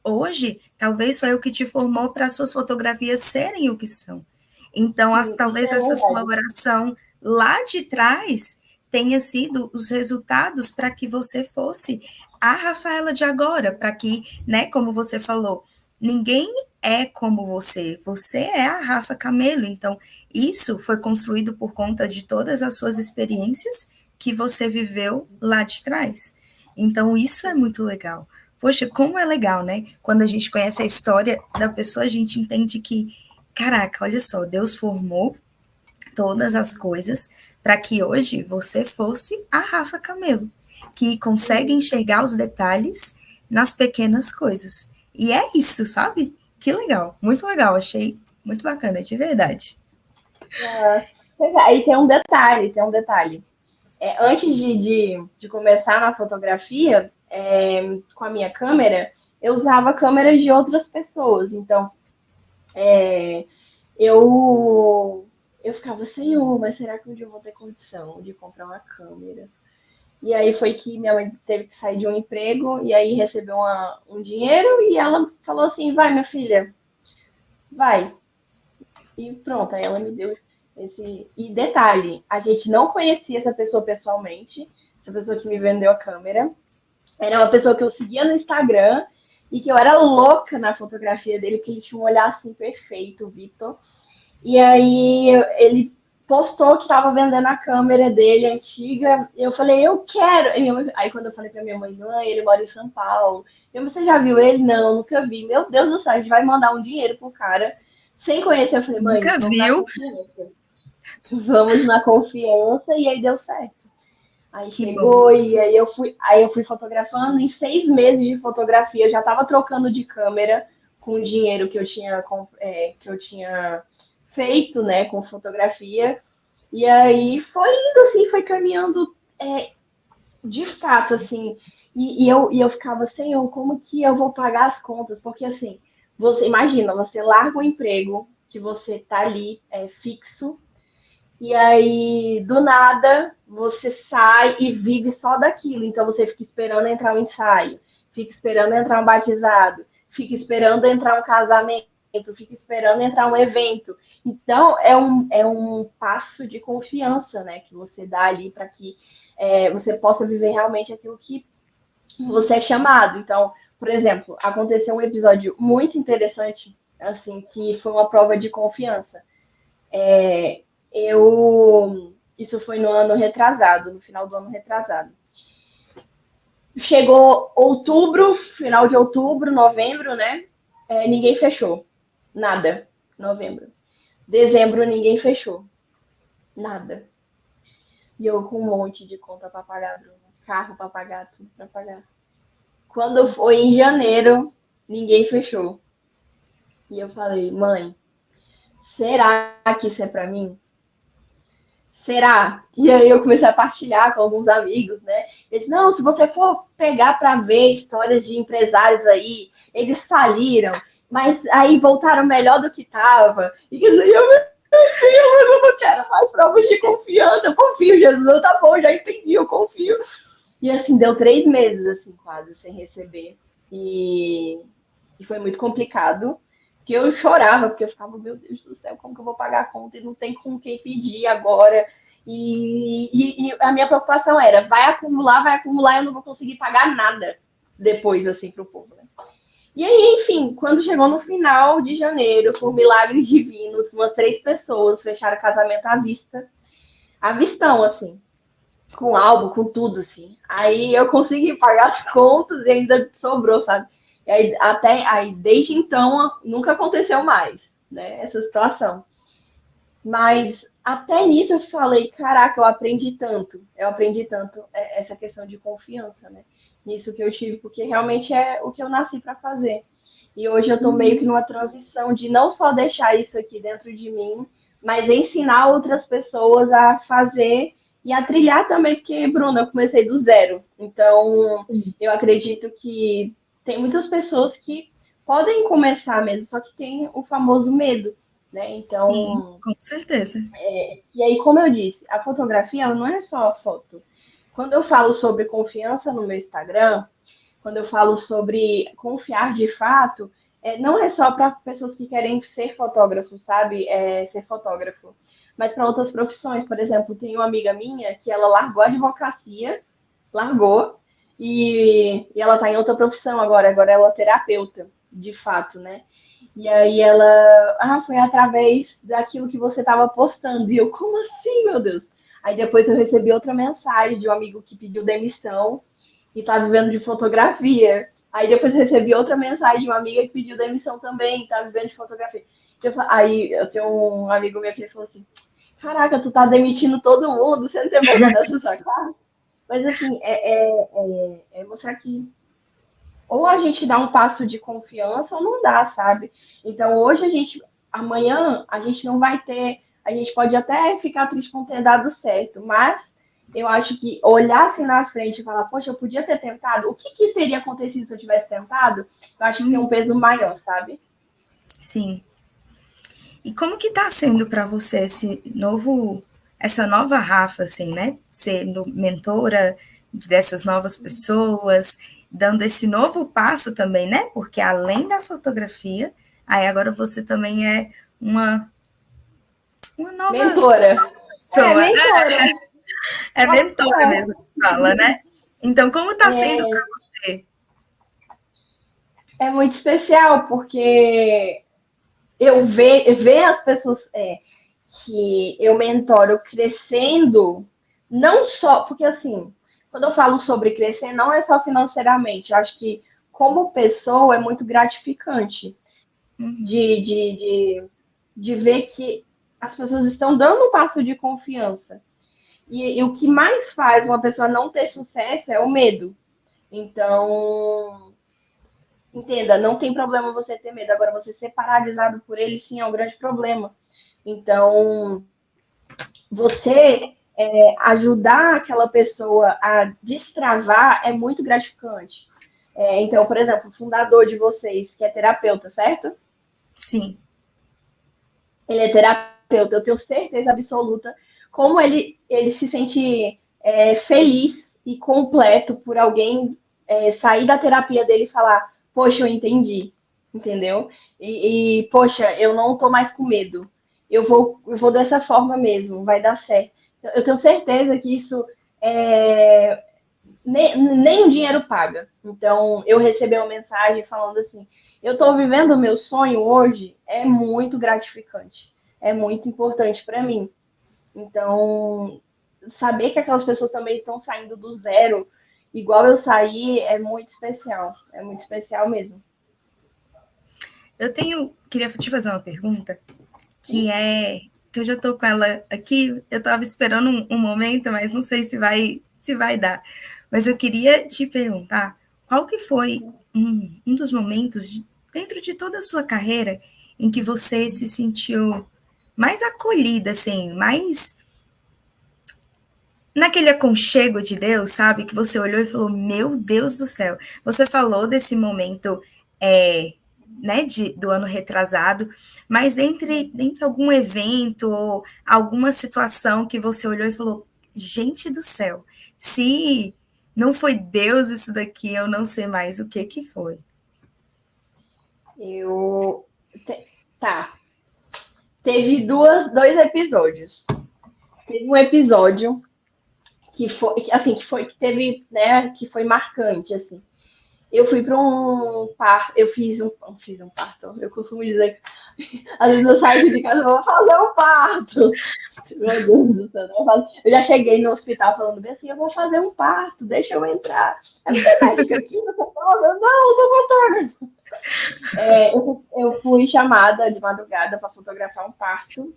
hoje, talvez foi o que te formou para suas fotografias serem o que são. Então, talvez essa sua oração lá de trás tenha sido os resultados para que você fosse a Rafaela de agora, para que, né, como você falou, ninguém é como você é a Rafa Camelo. Então, isso foi construído por conta de todas as suas experiências que você viveu lá de trás. Então, isso é muito legal. Poxa, como é legal, né? Quando a gente conhece a história da pessoa, a gente entende que, caraca, olha só, Deus formou todas as coisas para que hoje você fosse a Rafa Camelo, que consegue enxergar os detalhes nas pequenas coisas. E é isso, sabe? Que legal, achei muito bacana, de verdade. Aí tem um detalhe. Antes de começar na fotografia, com a minha câmera, eu usava câmeras de outras pessoas. Então, eu ficava, Senhor, mas será que um dia eu vou ter condição de comprar uma câmera? E aí foi que minha mãe teve que sair de um emprego e aí recebeu um dinheiro e ela falou assim, vai, minha filha, vai. E pronto, aí ela me deu esse... E detalhe, a gente não conhecia essa pessoa pessoalmente, essa pessoa que me vendeu a câmera. Era uma pessoa que eu seguia no Instagram e que eu era louca na fotografia dele, que ele tinha um olhar assim perfeito, o Vitor. E aí ele postou que estava vendendo a câmera dele antiga. Eu falei, eu quero. Aí quando eu falei para minha mãe, ele mora em São Paulo. Você já viu ele? Não, nunca vi. Meu Deus do céu, a gente vai mandar um dinheiro pro cara sem conhecer. Eu falei, mãe, Nunca vamos na viu? confiança. Vamos na confiança e aí deu certo. Aí Que chegou bom. e aí eu fui fotografando. Em 6 meses de fotografia, eu já estava trocando de câmera com o dinheiro que eu tinha feito, né, com fotografia. E aí foi indo assim, foi caminhando de fato, assim. E eu ficava, Senhor, como que eu vou pagar as contas? Porque assim, você imagina, você larga o emprego que você tá ali fixo, e aí, do nada, você sai e vive só daquilo. Então, você fica esperando entrar um ensaio, fica esperando entrar um batizado, fica esperando entrar um casamento, fica esperando entrar um evento. Então, é um passo de confiança, né, que você dá ali para que você possa viver realmente aquilo que você é chamado. Então, por exemplo, aconteceu um episódio muito interessante, assim, que foi uma prova de confiança. Isso foi no ano retrasado, no final do ano retrasado. Chegou outubro, final de outubro, novembro, né? Ninguém fechou. Nada. Novembro. Dezembro, ninguém fechou. Nada. E eu com um monte de conta para pagar, Bruno. Carro para pagar, tudo para pagar. Quando foi em janeiro, ninguém fechou. E eu falei, mãe, será que isso é para mim? Será? E aí eu comecei a partilhar com alguns amigos, né? Eles, não, se você for pegar para ver histórias de empresários aí, eles faliram, mas aí voltaram melhor do que estava. E eu, meu Deus, eu não quero mais provas de confiança. Eu confio, Jesus, tá bom, já entendi, eu confio. E assim, deu 3 meses, assim, quase, sem receber. E foi muito complicado. Que eu chorava, porque eu ficava, meu Deus do céu, como que eu vou pagar a conta? E não tem com quem pedir agora. E a minha preocupação era, vai acumular, eu não vou conseguir pagar nada depois, assim, pro povo, né? E aí, enfim, quando chegou no final de janeiro, por milagres divinos, umas 3 pessoas fecharam casamento à vista. À vistão, assim. Com álbum, com tudo, assim. Aí eu consegui pagar as contas e ainda sobrou, sabe? E aí, desde então, nunca aconteceu mais, né? Essa situação. Mas até nisso eu falei, caraca, eu aprendi tanto essa questão de confiança, né? Nisso que eu tive, porque realmente é o que eu nasci para fazer. E hoje eu tô meio que numa transição de não só deixar isso aqui dentro de mim, mas ensinar outras pessoas a fazer e a trilhar também, porque, Bruna, eu comecei do zero. Então, eu acredito que tem muitas pessoas que podem começar mesmo, só que tem o famoso medo, né? Então, sim, com certeza. E aí, como eu disse, a fotografia ela não é só a foto. Quando eu falo sobre confiança no meu Instagram, quando eu falo sobre confiar de fato, não é só para pessoas que querem ser fotógrafos, sabe? Ser fotógrafo. Mas para outras profissões. Por exemplo, tem uma amiga minha que ela largou a advocacia, e ela está em outra profissão agora ela é terapeuta, de fato, né? E aí ela, foi através daquilo que você estava postando. E eu, como assim, meu Deus? Aí depois eu recebi outra mensagem de um amigo que pediu demissão e tá vivendo de fotografia. Aí depois eu recebi outra mensagem de uma amiga que pediu demissão também, tá vivendo de fotografia. Aí eu tenho um amigo meu que falou assim, caraca, tu tá demitindo todo mundo, você não tem vergonha dessa sua cara? Mas assim, é mostrar que ou a gente dá um passo de confiança ou não dá, sabe? Então, amanhã, a gente não vai ter, a gente pode até ficar triste com ter dado certo, mas eu acho que olhar assim na frente e falar, poxa, eu podia ter tentado, o que teria acontecido se eu tivesse tentado? Eu acho que tem um peso maior, sabe? Sim. E como que tá sendo para você essa nova Rafa, assim, né? Sendo mentora dessas novas pessoas, dando esse novo passo também, né? Porque além da fotografia, aí agora você também é uma nova Mentora. pessoa. Mentora. É mentora mesmo que fala, né? Então, como tá sendo para você? É muito especial, porque eu ver as pessoas que eu mentoro crescendo, não só, porque assim, quando eu falo sobre crescer, não é só financeiramente, eu acho que como pessoa é muito gratificante de ver que as pessoas estão dando um passo de confiança. E o que mais faz uma pessoa não ter sucesso é o medo. Então, entenda, não tem problema você ter medo. Agora, você ser paralisado por ele, sim, é um grande problema. Então, você ajudar aquela pessoa a destravar é muito gratificante. Então, por exemplo, o fundador de vocês, que é terapeuta, certo? Sim. Ele é terapeuta, eu tenho certeza absoluta como ele se sente feliz e completo por alguém sair da terapia dele e falar, poxa, eu entendi, entendeu? Poxa, eu não tô mais com medo. Eu vou dessa forma mesmo, vai dar certo. Eu tenho certeza que isso nem o dinheiro paga. Então, eu recebi uma mensagem falando assim: eu estou vivendo o meu sonho hoje, é muito gratificante, é muito importante para mim. Então, saber que aquelas pessoas também estão saindo do zero, igual eu saí, é muito especial mesmo. Queria te fazer uma pergunta, que eu já estou com ela aqui, eu estava esperando um momento, mas não sei se vai dar. Mas eu queria te perguntar, qual que foi um dos momentos, dentro de toda a sua carreira, em que você se sentiu mais acolhida, assim, mais naquele aconchego de Deus, sabe? Que você olhou e falou, meu Deus do céu. Você falou desse momento, né, do ano retrasado, mas dentro algum evento ou alguma situação que você olhou e falou, gente do céu, se não foi Deus isso daqui, eu não sei mais o que foi. Tá. Teve dois episódios. Teve um episódio que foi marcante, assim. Eu fui para um parto, eu fiz um parto. Eu costumo dizer que às vezes eu saio de casa e vou fazer um parto. Meu Deus do céu. Eu já cheguei no hospital falando bem assim, eu vou fazer um parto, deixa eu entrar. Aí não tem médica aqui, não tô falando, não, doutor. Eu fui chamada de madrugada para fotografar um parto.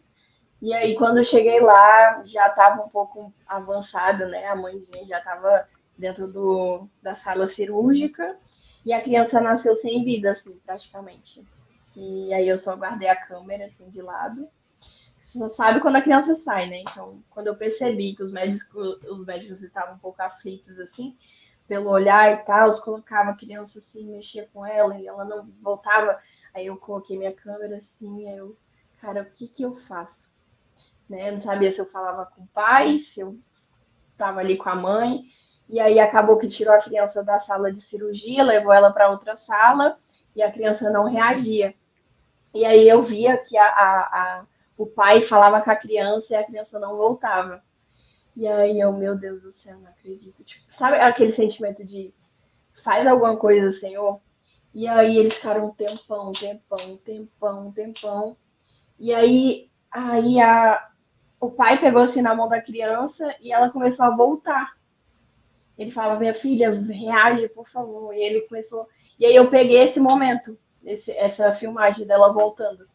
E aí, quando eu cheguei lá, já estava um pouco avançado, né? A mãezinha já estava dentro da sala cirúrgica e a criança nasceu sem vida, assim, praticamente. E aí eu só guardei a câmera, assim, de lado. Você só sabe quando a criança sai, né? Então, quando eu percebi que os médicos estavam um pouco aflitos, assim, pelo olhar e tal, eu colocava a criança assim, mexia com ela e ela não voltava. Aí eu coloquei minha câmera assim, aí eu, cara, o que eu faço? Né? Eu não sabia se eu falava com o pai, se eu estava ali com a mãe. E aí acabou que tirou a criança da sala de cirurgia, levou ela para outra sala e a criança não reagia. E aí eu via que o pai falava com a criança e a criança não voltava. E aí eu, meu Deus do céu, não acredito. Tipo, sabe aquele sentimento de faz alguma coisa, Senhor? E aí eles ficaram um tempão. E aí o pai pegou assim na mão da criança e ela começou a voltar. Ele falava, minha filha, reage, por favor. E ele começou. E aí eu peguei esse momento, essa filmagem dela voltando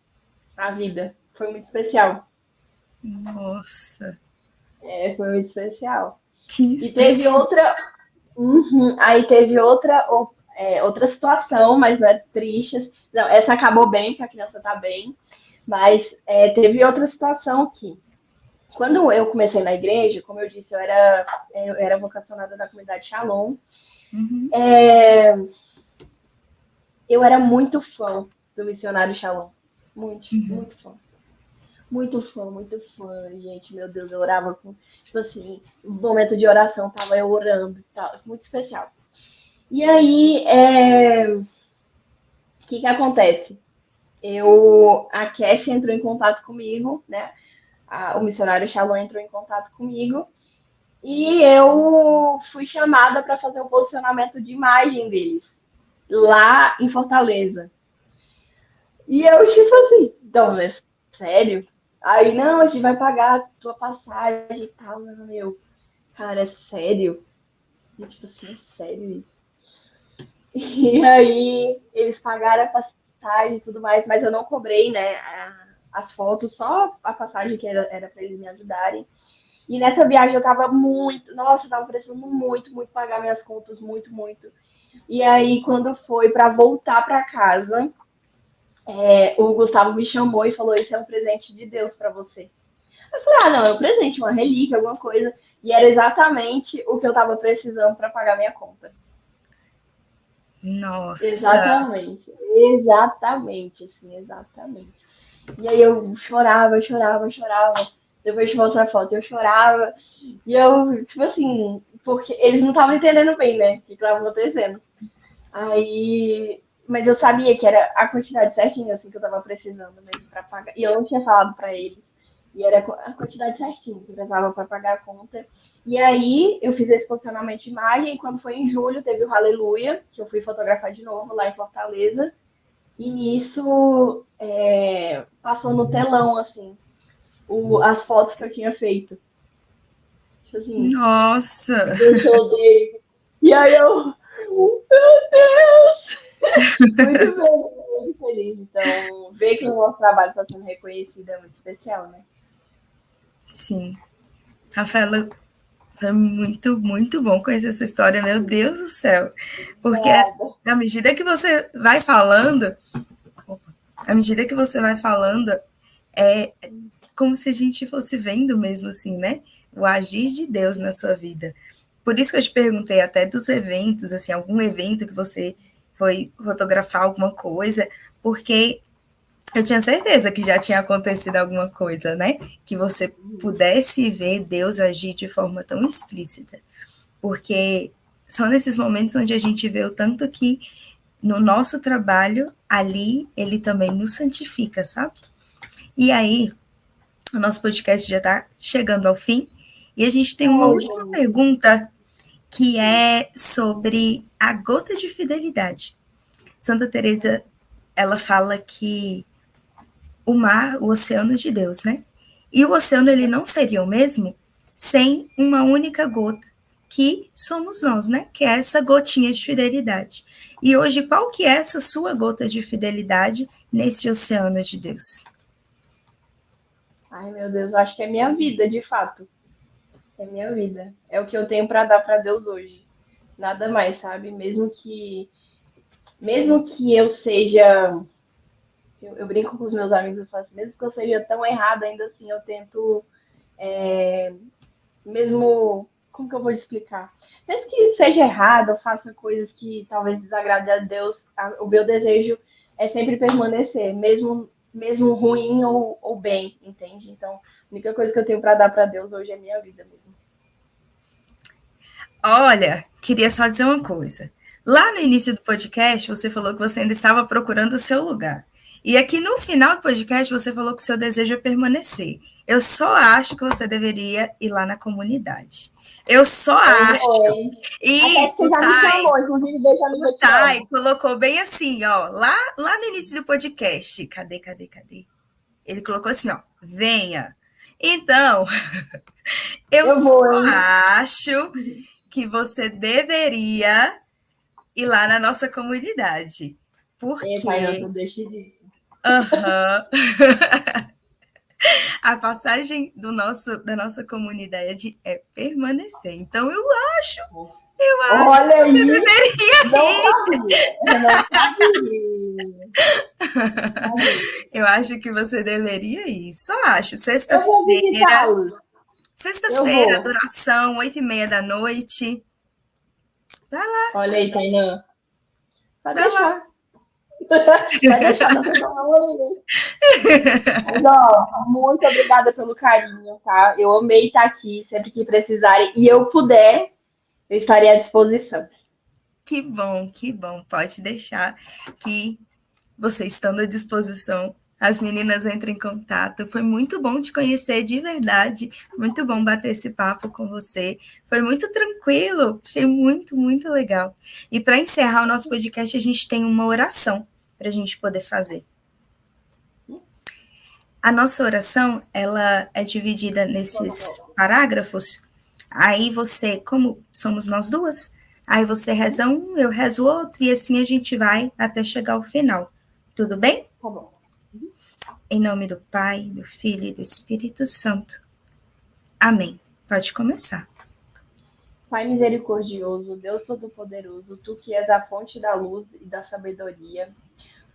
à vida. Foi muito especial. Nossa. Foi muito especial. Que e teve especial. outra. Aí teve outra outra situação, mas não é triste. Não, essa acabou bem, que a criança está bem. Mas teve outra situação que, quando eu comecei na igreja, como eu disse, eu era vocacionada da comunidade Shalom. Uhum. Eu era muito fã do missionário Shalom. Muito fã. Muito fã, gente. Meu Deus, eu orava com... Tipo assim, no momento de oração, tava eu orando e tal. Muito especial. E aí, o que acontece? A Cassie entrou em contato comigo, né? O missionário Shalom entrou em contato comigo. E eu fui chamada para fazer o posicionamento de imagem deles, lá em Fortaleza. E eu, tipo assim, então, é sério? Aí, não, a gente vai pagar a tua passagem e tal. Meu, cara, é sério? E, tipo assim, é sério isso? E aí, eles pagaram a passagem e tudo mais, mas eu não cobrei, né, as fotos, só a passagem que era para eles me ajudarem. E nessa viagem eu tava eu tava precisando muito pagar minhas contas, muito. E aí, quando foi para voltar para casa, o Gustavo me chamou e falou: Isso é um presente de Deus para você. Eu falei: não, é um presente, uma relíquia, alguma coisa. E era exatamente o que eu tava precisando para pagar minha conta. Nossa! Exatamente, exatamente. E aí eu chorava. Depois de mostrar a foto, eu chorava. E eu, tipo assim, porque eles não estavam entendendo bem, né? O que estava acontecendo. Aí. Mas eu sabia que era a quantidade certinha, assim, que eu tava precisando mesmo pra pagar. E eu não tinha falado pra eles. E era a quantidade certinha que eu precisava pra pagar a conta. E aí eu fiz esse posicionamento de imagem. E quando foi em julho, teve o Aleluia, que eu fui fotografar de novo lá em Fortaleza. E nisso passou no telão, assim, as fotos que eu tinha feito. Tipo assim, Nossa! eu dele. E aí eu, meu Deus! Muito feliz. Então, ver que o nosso trabalho está sendo reconhecido é muito especial, né? Sim. Rafaela, foi muito bom conhecer essa história, meu Deus do céu. Porque à medida que você vai falando, é como se a gente fosse vendo mesmo assim, né? O agir de Deus na sua vida. Por isso que eu te perguntei até dos eventos, assim, algum evento que você foi fotografar alguma coisa, porque eu tinha certeza que já tinha acontecido alguma coisa, né? Que você pudesse ver Deus agir de forma tão explícita. Porque são nesses momentos onde a gente vê o tanto que no nosso trabalho, ali, ele também nos santifica, sabe? E aí, o nosso podcast já está chegando ao fim, e a gente tem uma última pergunta, que é sobre a gota de fidelidade. Santa Teresa, ela fala que o mar, o oceano de Deus, né? E o oceano, ele não seria o mesmo sem uma única gota, que somos nós, né? Que é essa gotinha de fidelidade. E hoje, qual que é essa sua gota de fidelidade nesse oceano de Deus? Ai, meu Deus, eu acho que é minha vida, de fato. É minha vida. É o que eu tenho para dar para Deus hoje. Nada mais, sabe? Mesmo que eu seja... Eu brinco com os meus amigos, eu falo assim, mesmo que eu seja tão errada, ainda assim eu tento... mesmo... Como que eu vou explicar? Mesmo que seja errado, eu faça coisas que talvez desagradem a Deus, o meu desejo é sempre permanecer, mesmo ruim ou bem, entende? Então, a única coisa que eu tenho para dar para Deus hoje é minha vida mesmo. Olha, queria só dizer uma coisa. Lá no início do podcast, você falou que você ainda estava procurando o seu lugar. E aqui no final do podcast, você falou que o seu desejo é permanecer. Eu só acho que você deveria ir lá na comunidade. Eu só acho. E até que você já me chamou, inclusive deixa no o Thay colocou bem assim, ó, lá no início do podcast. Cadê? Ele colocou assim, ó, venha. Então, eu só acho que você deveria ir lá na nossa comunidade. Porque... a passagem da nossa comunidade é permanecer. Então, eu acho Eu acho Olha que aí, você deveria Eu acho que você deveria ir. Só acho. Eu vou visitá-los. Sexta-feira, duração, 8h30 da noite. Vai lá. Olha aí, Tainan. Pode Vai deixar. Vai deixar, não tem problema nenhum. Mas, ó, muito obrigada pelo carinho, tá? Eu amei estar aqui, sempre que precisarem. E eu puder, eu estarei à disposição. Que bom, que bom. Pode deixar que você estando à disposição, as meninas entram em contato. Foi muito bom te conhecer de verdade. Muito bom bater esse papo com você. Foi muito tranquilo. Achei muito, muito legal. E para encerrar o nosso podcast, a gente tem uma oração para a gente poder fazer. A nossa oração, ela é dividida nesses parágrafos. Aí você, como somos nós duas, aí você reza um, eu rezo outro, e assim a gente vai até chegar ao final. Tudo bem? Tá bom. Em nome do Pai, do Filho e do Espírito Santo. Amém. Pode começar. Pai misericordioso, Deus Todo-Poderoso, Tu que és a fonte da luz e da sabedoria,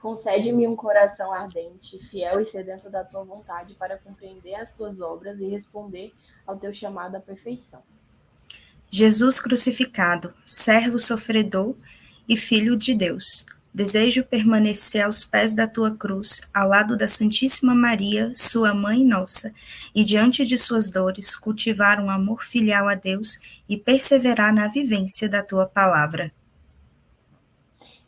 concede-me um coração ardente, fiel e sedento da Tua vontade para compreender as Tuas obras e responder ao Teu chamado à perfeição. Jesus crucificado, servo sofredor e Filho de Deus, desejo permanecer aos pés da Tua cruz, ao lado da Santíssima Maria, Sua Mãe Nossa, e diante de suas dores, cultivar um amor filial a Deus e perseverar na vivência da Tua palavra.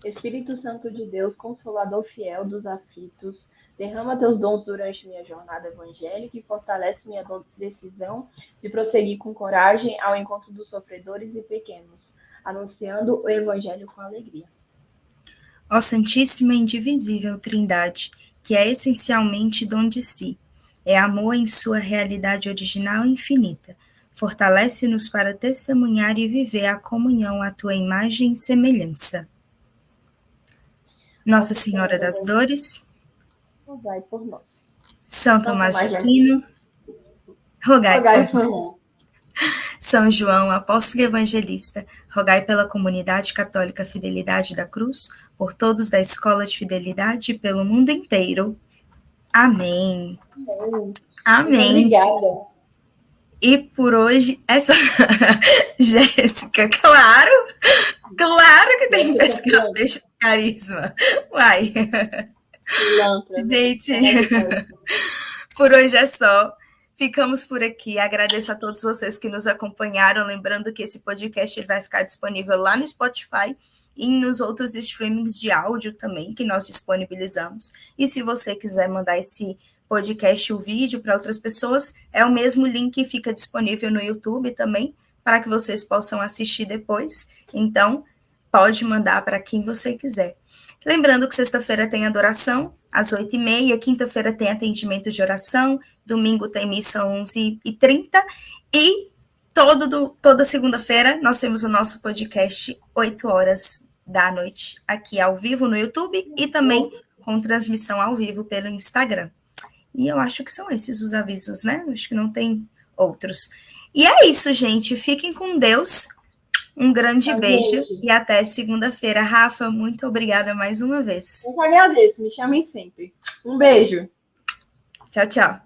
Espírito Santo de Deus, Consolador fiel dos aflitos, derrama Teus dons durante minha jornada evangélica e fortalece minha decisão de prosseguir com coragem ao encontro dos sofredores e pequenos, anunciando o Evangelho com alegria. Ó Santíssima e Indivisível Trindade, que é essencialmente dom de si, é amor em sua realidade original e infinita, fortalece-nos para testemunhar e viver a comunhão à Tua imagem e semelhança. Nossa Senhora das Dores, rogai por nós. São Tomás de Aquino, rogai por nós. São João, apóstolo e evangelista, rogai pela comunidade católica Fidelidade da Cruz, por todos da Escola de Fidelidade e pelo mundo inteiro. Amém. Amém. Obrigada. E por hoje, essa... Jéssica, claro que tem que pescar peixe com carisma. Uai. Gente, por hoje é só. Ficamos por aqui. Agradeço a todos vocês que nos acompanharam. Lembrando que esse podcast vai ficar disponível lá no Spotify e nos outros streamings de áudio também que nós disponibilizamos. E se você quiser mandar esse podcast, o vídeo para outras pessoas, é o mesmo link que fica disponível no YouTube também, para que vocês possam assistir depois. Então, pode mandar para quem você quiser. Lembrando que sexta-feira tem adoração, às 8h30, quinta-feira tem atendimento de oração, domingo tem missa às 11h30, e toda segunda-feira nós temos o nosso podcast 8h da noite, aqui ao vivo no YouTube, e também com transmissão ao vivo pelo Instagram. E eu acho que são esses os avisos, né? Acho que não tem outros. E é isso, gente. Fiquem com Deus. Um grande beijo e até segunda-feira. Rafa, muito obrigada mais uma vez. Eu que agradeço, me chamem sempre. Um beijo. Tchau, tchau.